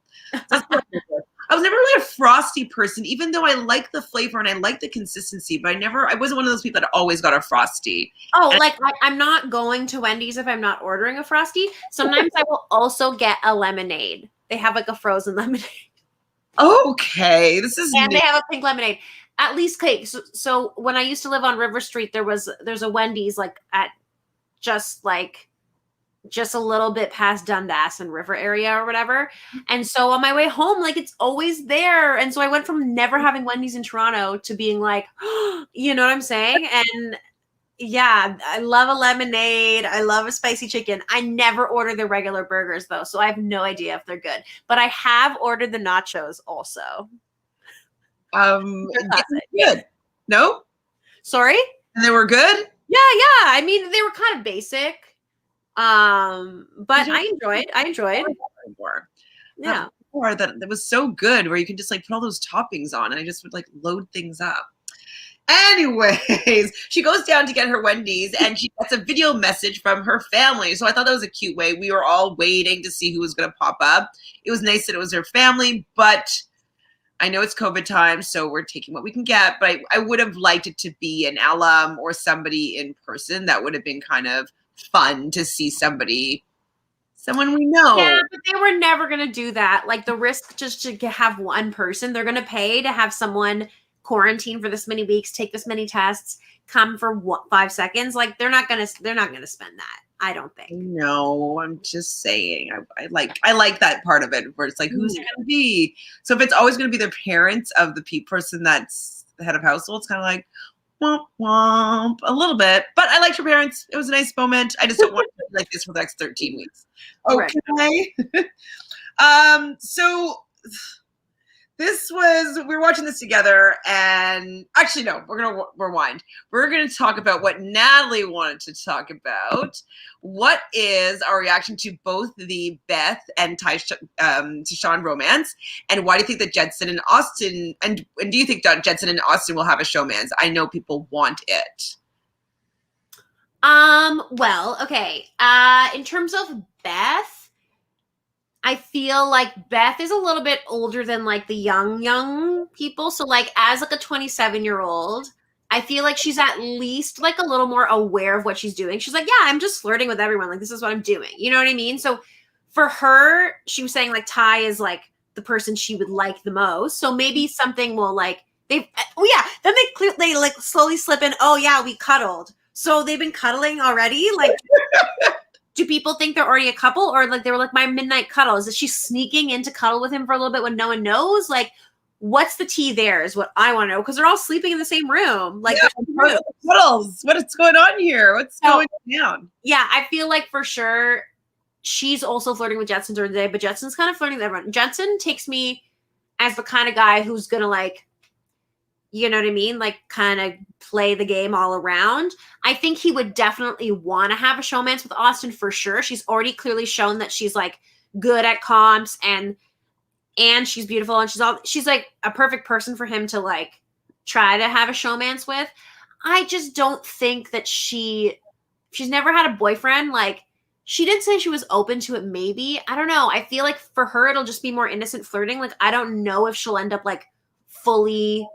I was never really a frosty person, even though I like the flavor and I like the consistency, but I wasn't one of those people that always got a frosty. Oh, like I'm not going to Wendy's if I'm not ordering a frosty. Sometimes I will also get a lemonade. They have like a frozen lemonade. Okay, this is And new. they have a pink lemonade. At least cake. So when I used to live on River Street, there's a Wendy's like at just a little bit past Dundas and River area or whatever. And so on my way home, like it's always there. And so I went from never having Wendy's in Toronto to being like, you know what I'm saying? And yeah, I love a lemonade. I love a spicy chicken. I never order the regular burgers though, so I have no idea if they're good. But I have ordered the nachos also. Good. No? Sorry? And they were good? Yeah. I mean, they were kind of basic. But I enjoyed. Yeah. Or that was so good where you can just like put all those toppings on and I just would like load things up. Anyways, she goes down to get her Wendy's and she gets a video message from her family. So I thought that was a cute way. We were all waiting to see who was going to pop up. It was nice that it was her family, but I know it's COVID time, so we're taking what we can get. But I would have liked it to be an alum or somebody in person. That would have been kind of fun to see someone we know. Yeah, but they were never going to do that. Like the risk just to have one person, they're going to pay to have someone quarantine for this many weeks, take this many tests, come for 5 seconds. Like they're not going to spend that. I don't think. No, I'm just saying. I like that part of it where it's like, who's it going to be? So if it's always going to be the parents of the person that's the head of household, it's kind of like, womp womp, a little bit. But I liked your parents. It was a nice moment. I just don't want to be like this for the next 13 weeks. Okay. Right. So we were watching this together, and actually, no, we're going to rewind. We're going to talk about what Natalie wanted to talk about. What is our reaction to both the Beth and Tyshawn romance, and why do you think that Jensen and Austin, and do you think that Jensen and Austin will have a showmance? I know people want it. Well, okay. In terms of Beth, I feel like Beth is a little bit older than like the young people. So like as like a 27-year-old, I feel like she's at least like a little more aware of what she's doing. She's like, yeah, I'm just flirting with everyone. Like this is what I'm doing. You know what I mean? So for her, she was saying like Ty is like the person she would like the most. So maybe something will like then they like slowly slip in. Oh yeah, we cuddled. So they've been cuddling already. Like do people think they're already a couple, or like they were like my midnight cuddle? Is she sneaking in to cuddle with him for a little bit when no one knows? Like, what's the tea there is what I want to know, because they're all sleeping in the same room. Like, what is going on here? What's going down? Yeah, I feel like for sure she's also flirting with Jensen during the day, but Jensen's kind of flirting with everyone. Jensen takes me as the kind of guy who's gonna like, you know what I mean? Like kind of play the game all around. I think he would definitely want to have a showmance with Austin for sure. She's already clearly shown that she's like good at comps and she's beautiful and she's like a perfect person for him to like try to have a showmance with. I just don't think that she's never had a boyfriend. Like she did say she was open to it. Maybe, I don't know. I feel like for her, it'll just be more innocent flirting. Like, I don't know if she'll end up like fully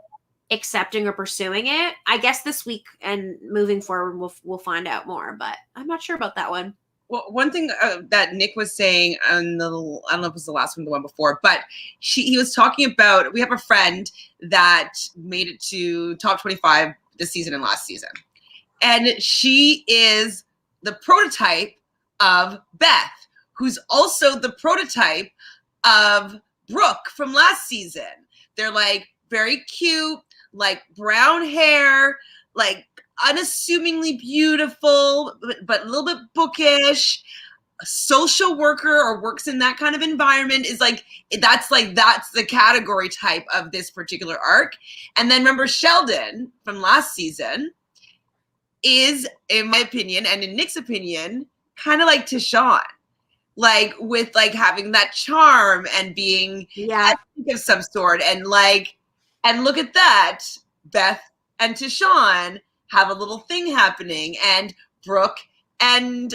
accepting or pursuing it. I guess this week and moving forward, we'll find out more, but I'm not sure about that one. Well, one thing that Nick was saying on I don't know if it was the last one or the one before, but he was talking about, we have a friend that made it to top 25 this season and last season. And she is the prototype of Beth, who's also the prototype of Brooke from last season. They're like very cute, like brown hair, like unassumingly beautiful, but a little bit bookish. a social worker or works in that kind of environment is that's the category type of this particular arc. And then remember Sheldon from last season is, in my opinion and in Nick's opinion, kind of like Tashawn, like with like having that charm and being of some sort, and look at that, Beth and Tashawn have a little thing happening, and Brooke and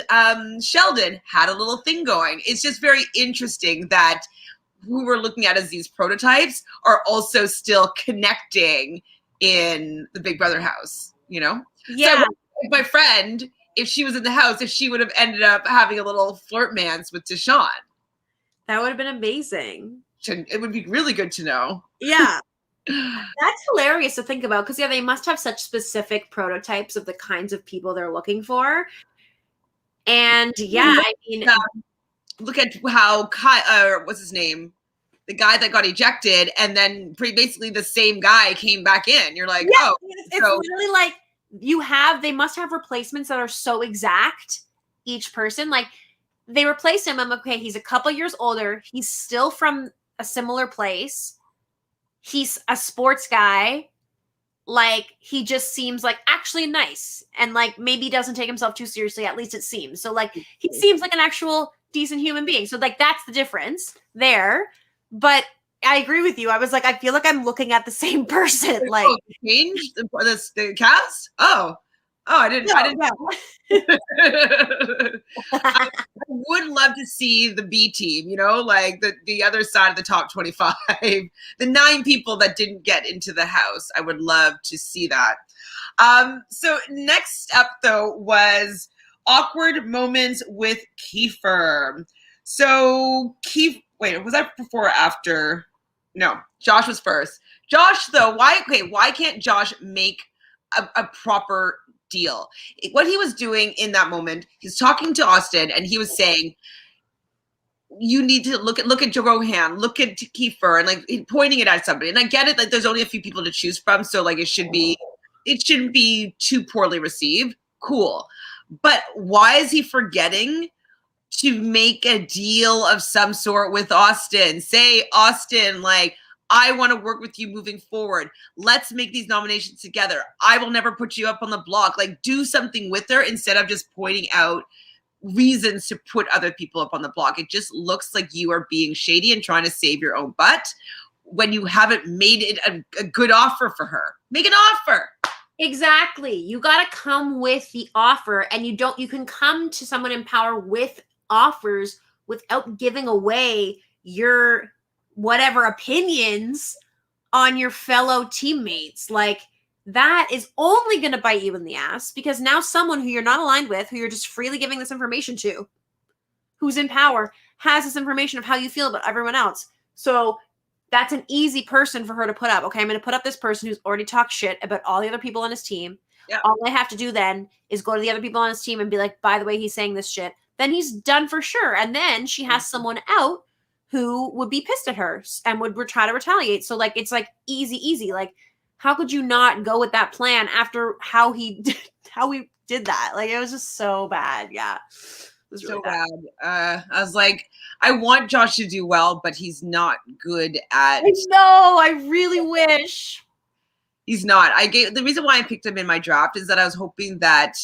Sheldon had a little thing going. It's just very interesting that who we're looking at as these prototypes are also still connecting in the Big Brother house, you know? Yeah. So my friend, if she was in the house, if she would have ended up having a little flirt mans with Tashawn. That would have been amazing. It would be really good to know. Yeah. That's hilarious to think about because, they must have such specific prototypes of the kinds of people they're looking for. And, I mean... look at how what's his name? The guy that got ejected, and then basically the same guy came back in. You're like, oh. It's literally like they must have replacements that are so exact, each person. Like, they replaced him. I'm like, okay, he's a couple years older. He's still from a similar place. He's a sports guy. Like, he just seems like actually nice. And like, maybe doesn't take himself too seriously. At least it seems. So like, he seems like an actual decent human being. So like, that's the difference there. But I agree with you. I was like, I feel like I'm looking at the same person. Like, changed the cast? Oh, I didn't know. I would love to see the B team, like the other side of the top 25, the 9 people that didn't get into the house. I would love to see that. So next up, though, was awkward moments with Kiefer. So wait, was that before or after? No, Josh was first. Josh, though, why can't Josh make a proper deal? What he was doing in that moment, he's talking to Austin, and he was saying, you need to look at Rohan, look at Kiefer, and like pointing it at somebody. And I get it, like there's only a few people to choose from, so like it shouldn't be too poorly received. Cool. But why is he forgetting to make a deal of some sort with Austin? Say, Austin, like, I want to work with you moving forward. Let's make these nominations together. I will never put you up on the block. Like, do something with her instead of just pointing out reasons to put other people up on the block. It just looks like you are being shady and trying to save your own butt when you haven't made it a good offer for her. Make an offer. Exactly. You got to come with the offer, and you can come to someone in power with offers without giving away your whatever opinions on your fellow teammates. Like, that is only going to bite you in the ass, because now someone who you're not aligned with, who you're just freely giving this information to, who's in power, has this information of how you feel about everyone else. So that's an easy person for her to put up. Okay, I'm going to put up this person who's already talked shit about all the other people on his team. Yeah. All I have to do then is go to the other people on his team and be like, by the way, he's saying this shit. Then he's done for sure. And then she has someone out who would be pissed at her and would try to retaliate. So like, it's like easy. Like, how could you not go with that plan after how he did that? Like, it was just so bad. Yeah. It was really bad. I was like, I want Josh to do well, but he's not good at. No, I really wish. He's not. The reason why I picked him in my draft is that I was hoping that,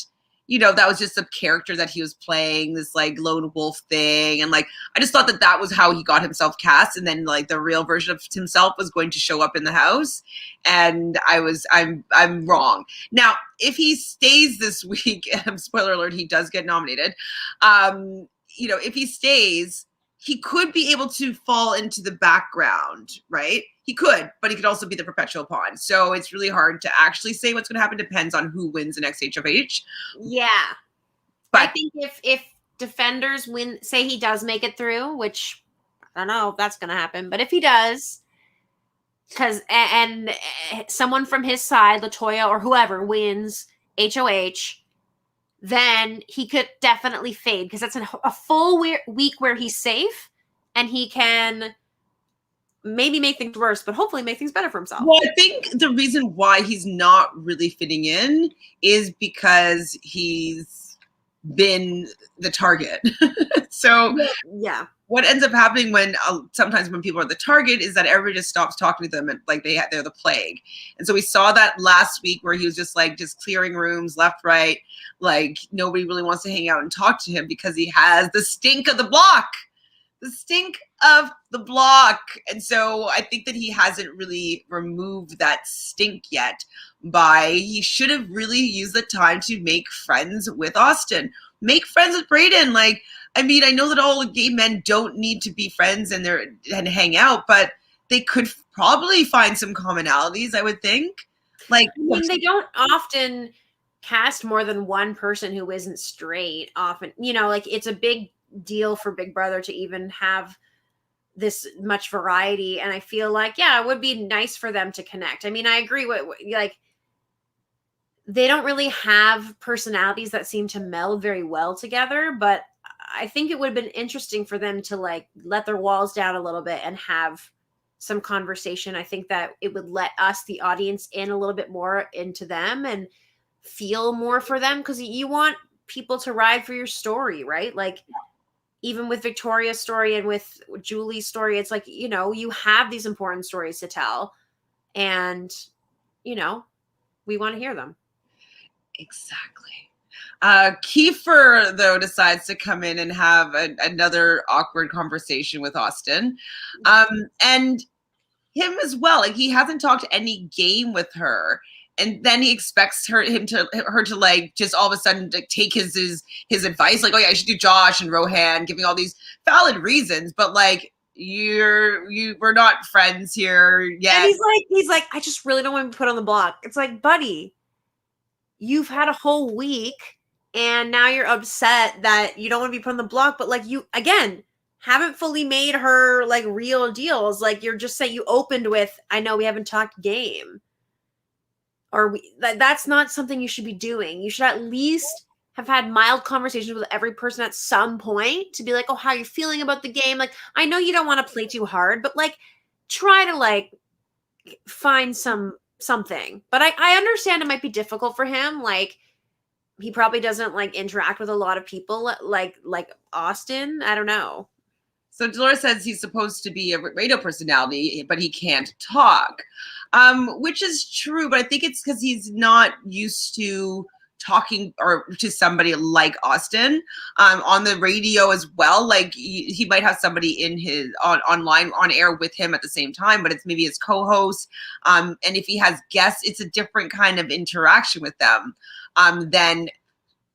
that was just a character that he was playing, this like lone wolf thing. And like, I just thought that was how he got himself cast. And then like the real version of himself was going to show up in the house. And I'm wrong. Now, if he stays this week, spoiler alert, he does get nominated. If he stays, he could be able to fall into the background, right? He could, but he could also be the perpetual pawn. So it's really hard to actually say what's going to happen. Depends on who wins the next HOH. Yeah. But I think if defenders win, say he does make it through, which I don't know if that's going to happen, but if he does, and someone from his side, LaToya or whoever, wins HOH, then he could definitely fade, because that's a full week where he's safe and he can maybe make things worse, but hopefully make things better for himself. Well, I think the reason why he's not really fitting in is because he's been the target. So Yeah. what ends up happening when sometimes when people are the target is that everybody just stops talking to them and like they're the plague. And so we saw that last week where he was just clearing rooms left, right. Like nobody really wants to hang out and talk to him because he has the stink of the block. The stink of the block. And so I think that he hasn't really removed that stink yet. He should have really used the time to make friends with Austin. Make friends with Brayden. Like, I mean, I know that all gay men don't need to be friends and hang out, but they could probably find some commonalities, I would think. Like, I mean, they don't often cast more than one person who isn't straight often. You know, like it's a big deal for Big Brother to even have this much variety. And I feel like, yeah, it would be nice for them to connect. I mean, I agree with like, they don't really have personalities that seem to meld very well together, but I think it would have been interesting for them to like let their walls down a little bit and have some conversation. I think that it would let us, the audience, in a little bit more into them and feel more for them, because you want people to ride for your story, right? Like even with Victoria's story and with Julie's story, it's like, you know, you have these important stories to tell and, you know, we want to hear them. Exactly. Kiefer, though, decides to come in and have another awkward conversation with Austin. And him as well. Like, he hasn't talked any game with her. And then he expects her to like just all of a sudden like, take his advice. Like, oh yeah, I should do Josh and Rohan, giving all these valid reasons. But like, we're not friends here yet. And he's like, I just really don't want to be put on the block. It's like, buddy, you've had a whole week and now you're upset that you don't want to be put on the block. But like, you, again, haven't fully made her like real deals. Like you're just saying, you opened with, I know we haven't talked game. Or that's not something you should be doing. You should at least have had mild conversations with every person at some point to be like, oh, how are you feeling about the game? Like, I know you don't want to play too hard, but like, try to like find something. But I understand it might be difficult for him. Like, he probably doesn't like interact with a lot of people like Austin. I don't know. So Dolores says he's supposed to be a radio personality, but he can't talk, which is true. But I think it's because he's not used to talking or to somebody like Austin on the radio as well. Like he might have somebody in his online on air with him at the same time, but it's maybe his co-host. And if he has guests, it's a different kind of interaction with them than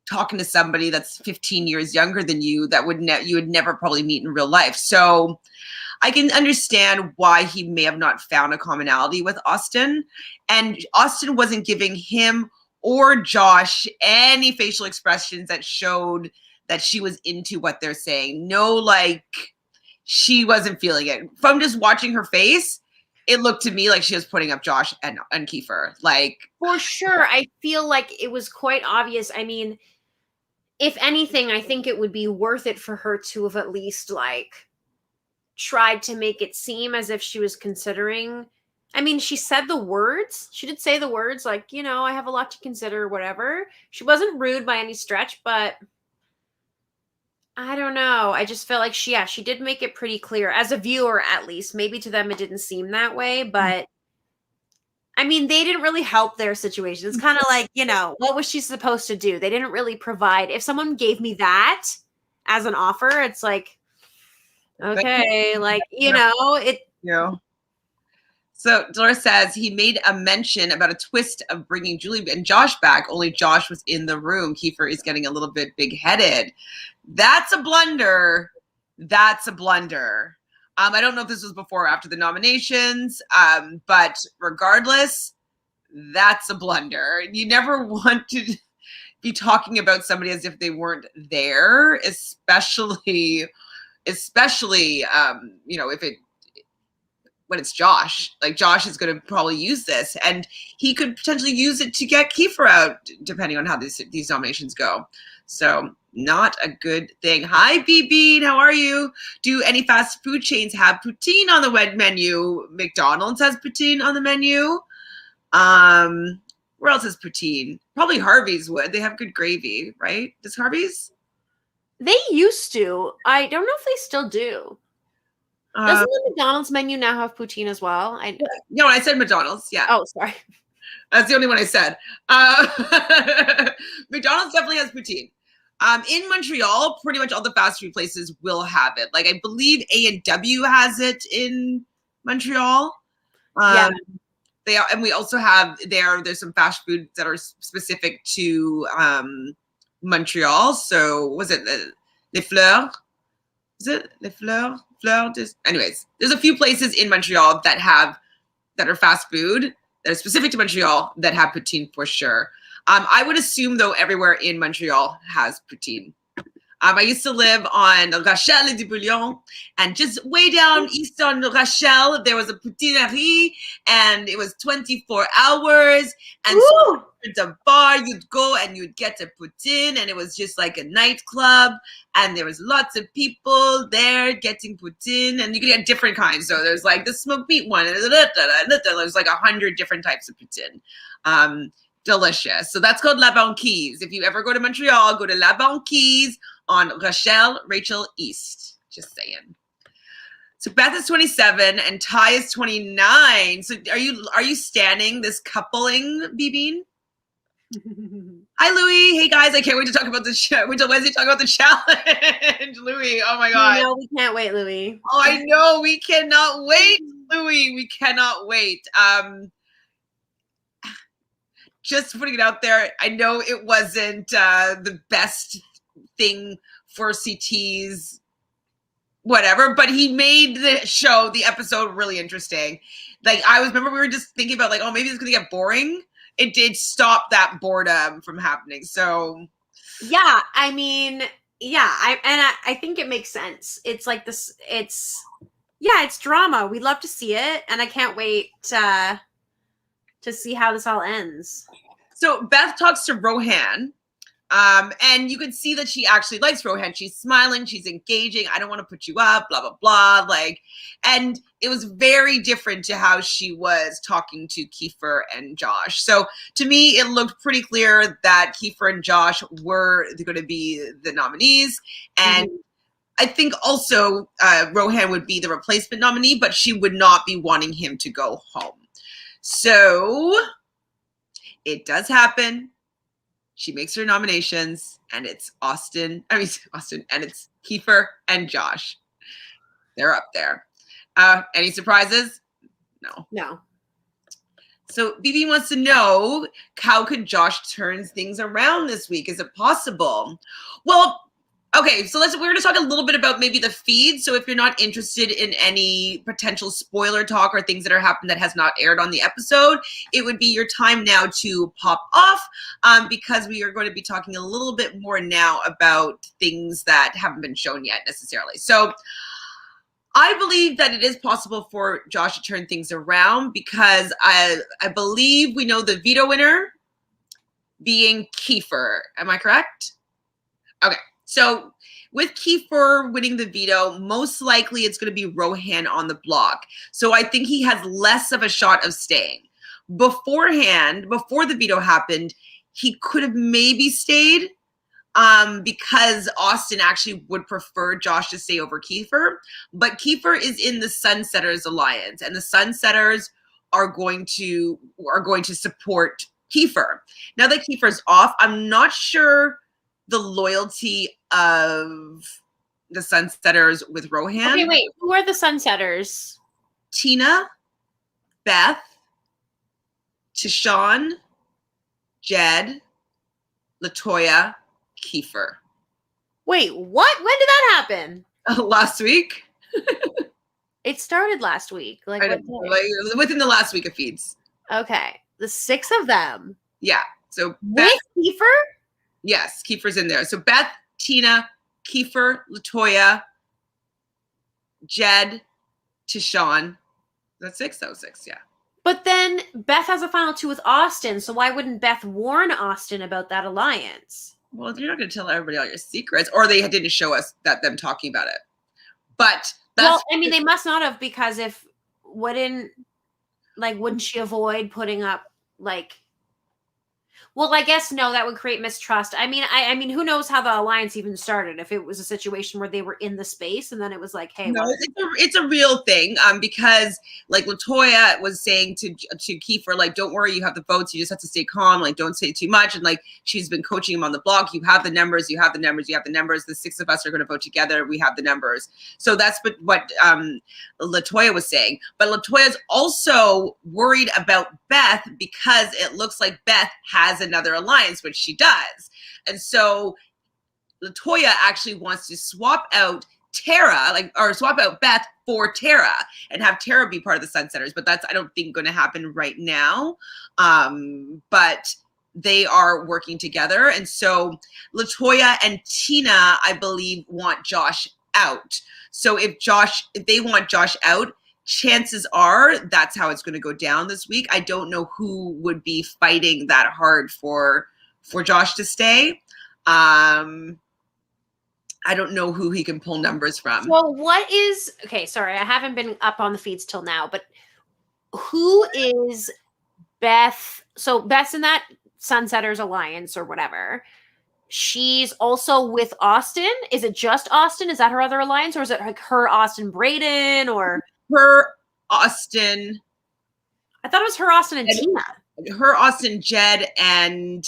talking to somebody that's 15 years younger than you that you would never probably meet in real life. So I can understand why he may have not found a commonality with Austin. And Austin wasn't giving him or Josh any facial expressions that showed that she was into what they're saying. No, like she wasn't feeling it. From just watching her face, it looked to me like she was putting up Josh and Kiefer. Like, for sure. I feel like it was quite obvious. I mean, if anything, I think it would be worth it for her to have at least like tried to make it seem as if she was considering. I mean, she said the words. She did say the words like, you know, I have a lot to consider, whatever. She wasn't rude by any stretch, but I don't know. I just felt like she did make it pretty clear as a viewer, at least. Maybe to them it didn't seem that way, but I mean, they didn't really help their situation. It's kind of like, you know, what was she supposed to do? They didn't really provide. If someone gave me that as an offer, it's like, okay, like, you know, it. Yeah. So Dolores says he made a mention about a twist of bringing Julie and Josh back, only Josh was in the room. Kiefer is getting a little bit big-headed. That's a blunder. That's a blunder. I don't know if this was before or after the nominations, but regardless, that's a blunder. You never want to be talking about somebody as if they weren't there, especially, you know, when it's Josh. Like, Josh is going to probably use this, and he could potentially use it to get Kiefer out, depending on how these nominations go. So, not a good thing. Hi, BB. How are you? Do any fast food chains have poutine on the menu? McDonald's has poutine on the menu. Where else is poutine? Probably Harvey's would. They have good gravy, right? Does Harvey's? They used to. I don't know if they still do. Doesn't the McDonald's menu now have poutine as well? No, I said McDonald's. Yeah. Oh, sorry. That's the only one I said. McDonald's definitely has poutine. In Montreal, pretty much all the fast food places will have it. Like I believe A&W has it in Montreal. Yeah. And we also have there's some fast foods that are specific to Montreal. So was it Les Fleurs? Is it Les Fleurs? Anyways, there's a few places in Montreal that are fast food that are specific to Montreal that have poutine for sure. I would assume though everywhere in Montreal has poutine. I used to live on Rachel et du Bouillon, and just way down east on Rachel, there was a poutinerie, and it was 24 hours. And so it's a bar, you'd go and you'd get a poutine, and it was just like a nightclub, and there was lots of people there getting poutine, and you could get different kinds. So there's like the smoked meat one, and there's like 100 different types of poutine. Delicious. So that's called La Banquise. If you ever go to Montreal, go to La Banquise on Rachel East. Just saying. So Beth is 27 and Ty is 29. So are you standing this coupling, Bibine? Hi, Louie. Hey, guys. I can't wait to talk about the show. Wait till Wednesday to talk about the challenge. Louie, oh my God. No, we can't wait, Louie. Oh, I know. We cannot wait, Louie. We cannot wait. Just putting it out there, I know it wasn't the best thing for CT's whatever, but he made the episode really interesting. Like remember we were just thinking about like, oh, maybe it's gonna get boring. It did stop that boredom from happening. So yeah, I mean, yeah, I think it makes sense. It's like this, it's drama. We love to see it, and I can't wait to see how this all ends. So Beth talks to Rohan, and you can see that she actually likes Rohan. She's smiling, she's engaging. I don't want to put you up, blah, blah, blah. And it was very different to how she was talking to Kiefer and Josh. So to me, it looked pretty clear that Kiefer and Josh were going to be the nominees. And I think also Rohan would be the replacement nominee, but she would not be wanting him to go home. So it does happen. She makes her nominations, and it's Austin, and it's Kiefer and Josh. They're up there. Any surprises? No. So Bibi wants to know, how could Josh turn things around this week? Is it possible? Well, okay, so we're going to talk a little bit about maybe the feed. So if you're not interested in any potential spoiler talk or things that are happening that has not aired on the episode, it would be your time now to pop off, because we are going to be talking a little bit more now about things that haven't been shown yet necessarily. So I believe that it is possible for Josh to turn things around, because I believe we know the veto winner being Kiefer. Am I correct? Okay. So with Kiefer winning the veto, most likely it's going to be Rohan on the block. So I think he has less of a shot of staying. Beforehand, before the veto happened, he could have maybe stayed because Austin actually would prefer Josh to stay over Kiefer. But Kiefer is in the Sunsetters Alliance, and the Sunsetters are going to support Kiefer. Now that Kiefer's off, I'm not sure the loyalty of the Sunsetters with Rohan. Okay, wait. Who are the Sunsetters? Tina, Beth, Tishawn, Jed, LaToya, Kiefer. Wait, what? When did that happen? Last week. It started last week. Like within the last week of feeds. Okay. The 6 of them. Yeah. So with Kiefer? Yes, Kiefer's in there. So Beth, Tina, Kiefer, LaToya, Jed, Tishawn. That's 6? That was 6, yeah. But then Beth has a final 2 with Austin, so why wouldn't Beth warn Austin about that alliance? Well, you're not going to tell everybody all your secrets, or they didn't show us them talking about it. But they must not have, because wouldn't she avoid putting up Well, I guess no, that would create mistrust. I mean, who knows how the alliance even started? If it was a situation where they were in the space and then it was like, hey, no, it's a real thing. Because like Latoya was saying to Kiefer, like, don't worry, you have the votes. You just have to stay calm. Like, don't say too much. And like, she's been coaching him on the block. You have the numbers. You have the numbers. You have the numbers. The 6 of us are going to vote together. We have the numbers. So that's what Latoya was saying. But Latoya's also worried about Beth because it looks like Beth has another alliance, which she does. And so Latoya actually wants to swap out Tara, or swap out Beth for Tara and have Tara be part of the Sunsetters. But that's, I don't think, going to happen right now. But they are working together. And so Latoya and Tina, I believe, want Josh out. So if they want Josh out, chances are that's how it's going to go down this week. I don't know who would be fighting that hard for Josh to stay. I don't know who he can pull numbers from. Well, okay, sorry, I haven't been up on the feeds till now, but who is Beth? So Beth's in that Sunsetters Alliance or whatever. She's also with Austin. Is it just Austin? Is that her other alliance? Or is it like her, Austin, Brayden, or her, Austin? I thought it was her, Austin, and Tina. Her, Austin, Jed, and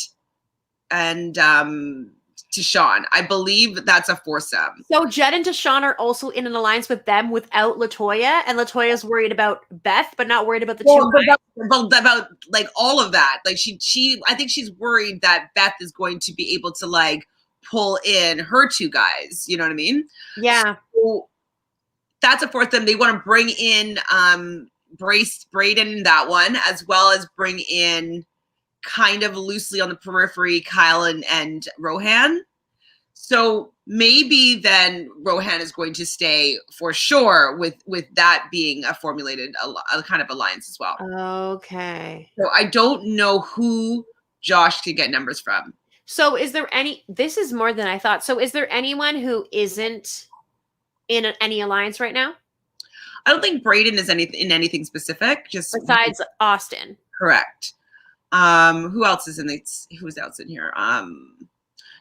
Tashawn. I believe that's a foursome. So Jed and Tashawn are also in an alliance with them without Latoya, and Latoya's worried about Beth, but not worried about the two. About like all of that. Like she, I think she's worried that Beth is going to be able to like pull in her 2 guys. You know what I mean? Yeah. So that's a foursome. They want to bring in Brayden, that one, as well as bring in, kind of loosely on the periphery, Kyle and Rohan. So maybe then Rohan is going to stay for sure with that being a formulated a kind of alliance as well. Okay. So I don't know who Josh could get numbers from. So is there this is more than I thought. So is there anyone who isn't in any alliance right now? I don't think Brayden is in anything specific. Just besides Austin. Correct. Who else is who's else in here?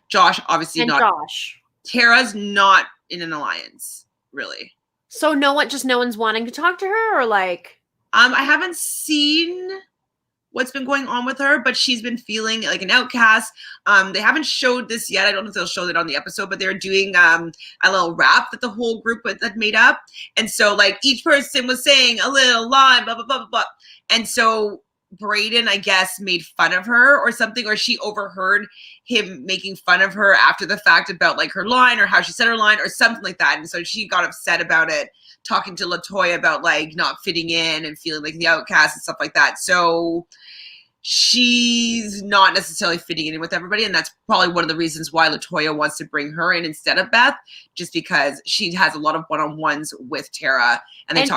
Josh, obviously, and not. Josh. Tara's not in an alliance, really. So no one's wanting to talk to her, or like? I haven't seen what's been going on with her, but she's been feeling like an outcast. They haven't showed this yet. I don't know if they'll show it on the episode, but they're doing a little rap that the whole group had made up. And so like each person was saying a little line, blah, blah, blah, blah, blah. And so Brayden, I guess, made fun of her or something, or she overheard him making fun of her after the fact about like her line or how she said her line or something like that. And so she got upset about it, talking to Latoya about like not fitting in and feeling like the outcast and stuff like that. So she's not necessarily fitting in with everybody. And that's probably one of the reasons why Latoya wants to bring her in instead of Beth, just because she has a lot of one-on-ones with Tara. And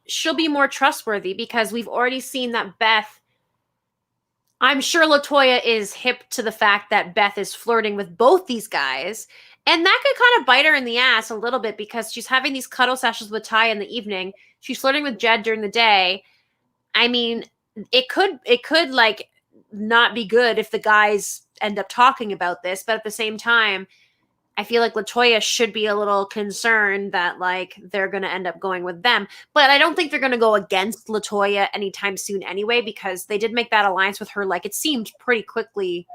she'll be more trustworthy because we've already seen that Beth, I'm sure Latoya is hip to the fact that Beth is flirting with both these guys. And that could kind of bite her in the ass a little bit because she's having these cuddle sessions with Ty in the evening. She's flirting with Jed during the day. I mean, it could like not be good if the guys end up talking about this, but at the same time, I feel like Latoya should be a little concerned that like they're going to end up going with them. But I don't think they're going to go against Latoya anytime soon anyway, because they did make that alliance with her. Like it seemed pretty quickly.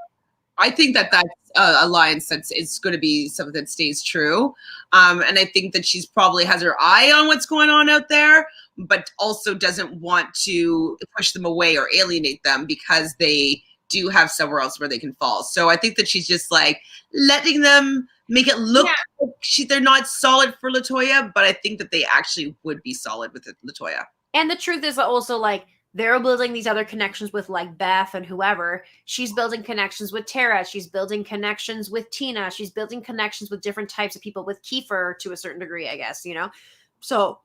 I think that's alliance it's going to be something that stays true. And I think that she's probably has her eye on what's going on out there, but also doesn't want to push them away or alienate them because they do have somewhere else where they can fall. So I think that she's just like letting them make it look like they're not solid for Latoya, but I think that they actually would be solid with Latoya. And the truth is also like they're building these other connections with like Beth and whoever. She's building connections with Tara. She's building connections with Tina. She's building connections with different types of people, with Kiefer to a certain degree, I guess, you know? So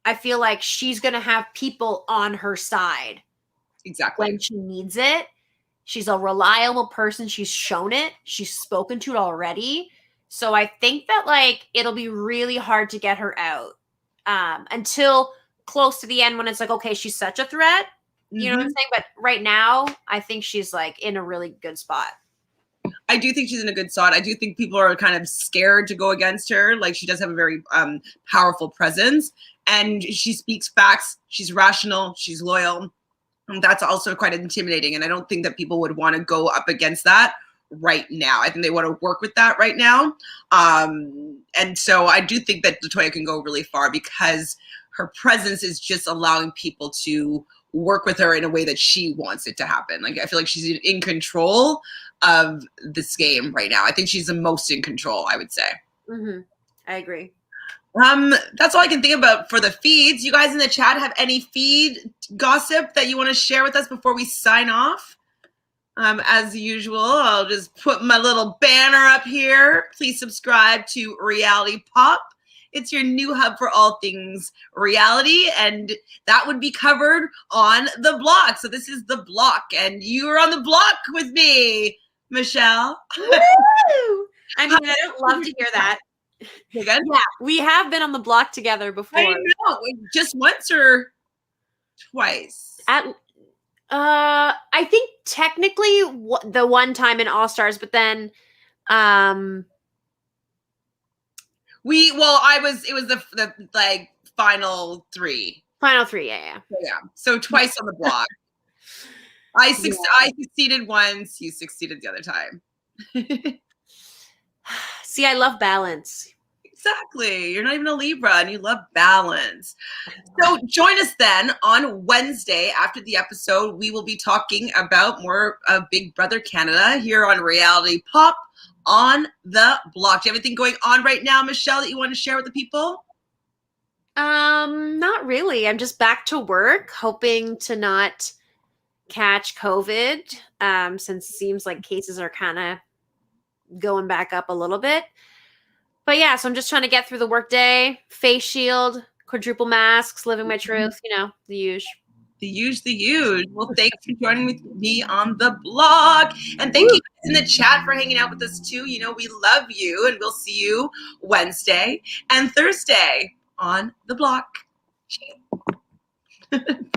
I feel like she's going to have people on her side. Exactly. When she needs it. She's a reliable person. She's shown it. She's spoken to it already. So I think that like it'll be really hard to get her out until close to the end when it's like, okay, she's such a threat. You know what I'm saying? But right now, I think she's like in a really good spot. I do think she's in a good spot. I do think people are kind of scared to go against her. Like, she does have a very powerful presence, and she speaks facts. She's rational. She's loyal. And that's also quite intimidating. And I don't think that people would want to go up against that right now. I think they want to work with that right now. And so I do think that Latoya can go really far because her presence is just allowing people to work with her in a way that she wants it to happen. Like, I feel like she's in control of this game right now. I think she's the most in control, I would say. I agree. That's all I can think about for the feeds. You guys in the chat have any feed gossip that you want to share with us before we sign off? As usual, I'll just put my little banner up here. Please subscribe to Reality Pop. It's your new hub for all things reality, and that would be covered on the block. So this is the block, and you are on the block with me, Michelle. Woo! I mean, I don't love to hear that. Again? Yeah, we have been on the block together before. I know, just once or twice. I think technically the one time in All Stars, but then, it was the like final three. Final three, yeah. So twice on the block. I succeeded once. You succeeded the other time. See, I love balance. Exactly. You're not even a Libra and you love balance. So join us then on Wednesday after the episode. We will be talking about more of Big Brother Canada here on Reality Pop on the block. Do you have anything going on right now, Michelle, that you want to share with the people? Not really. I'm just back to work, hoping to not catch COVID, since it seems like cases are kind of going back up a little bit. But yeah, so I'm just trying to get through the workday, face shield, quadruple masks, living my truth, you know, the usual. The huge. Well, thanks for joining with me on the blog. And thank you in the chat for hanging out with us too. You know, we love you, and we'll see you Wednesday and Thursday on the block.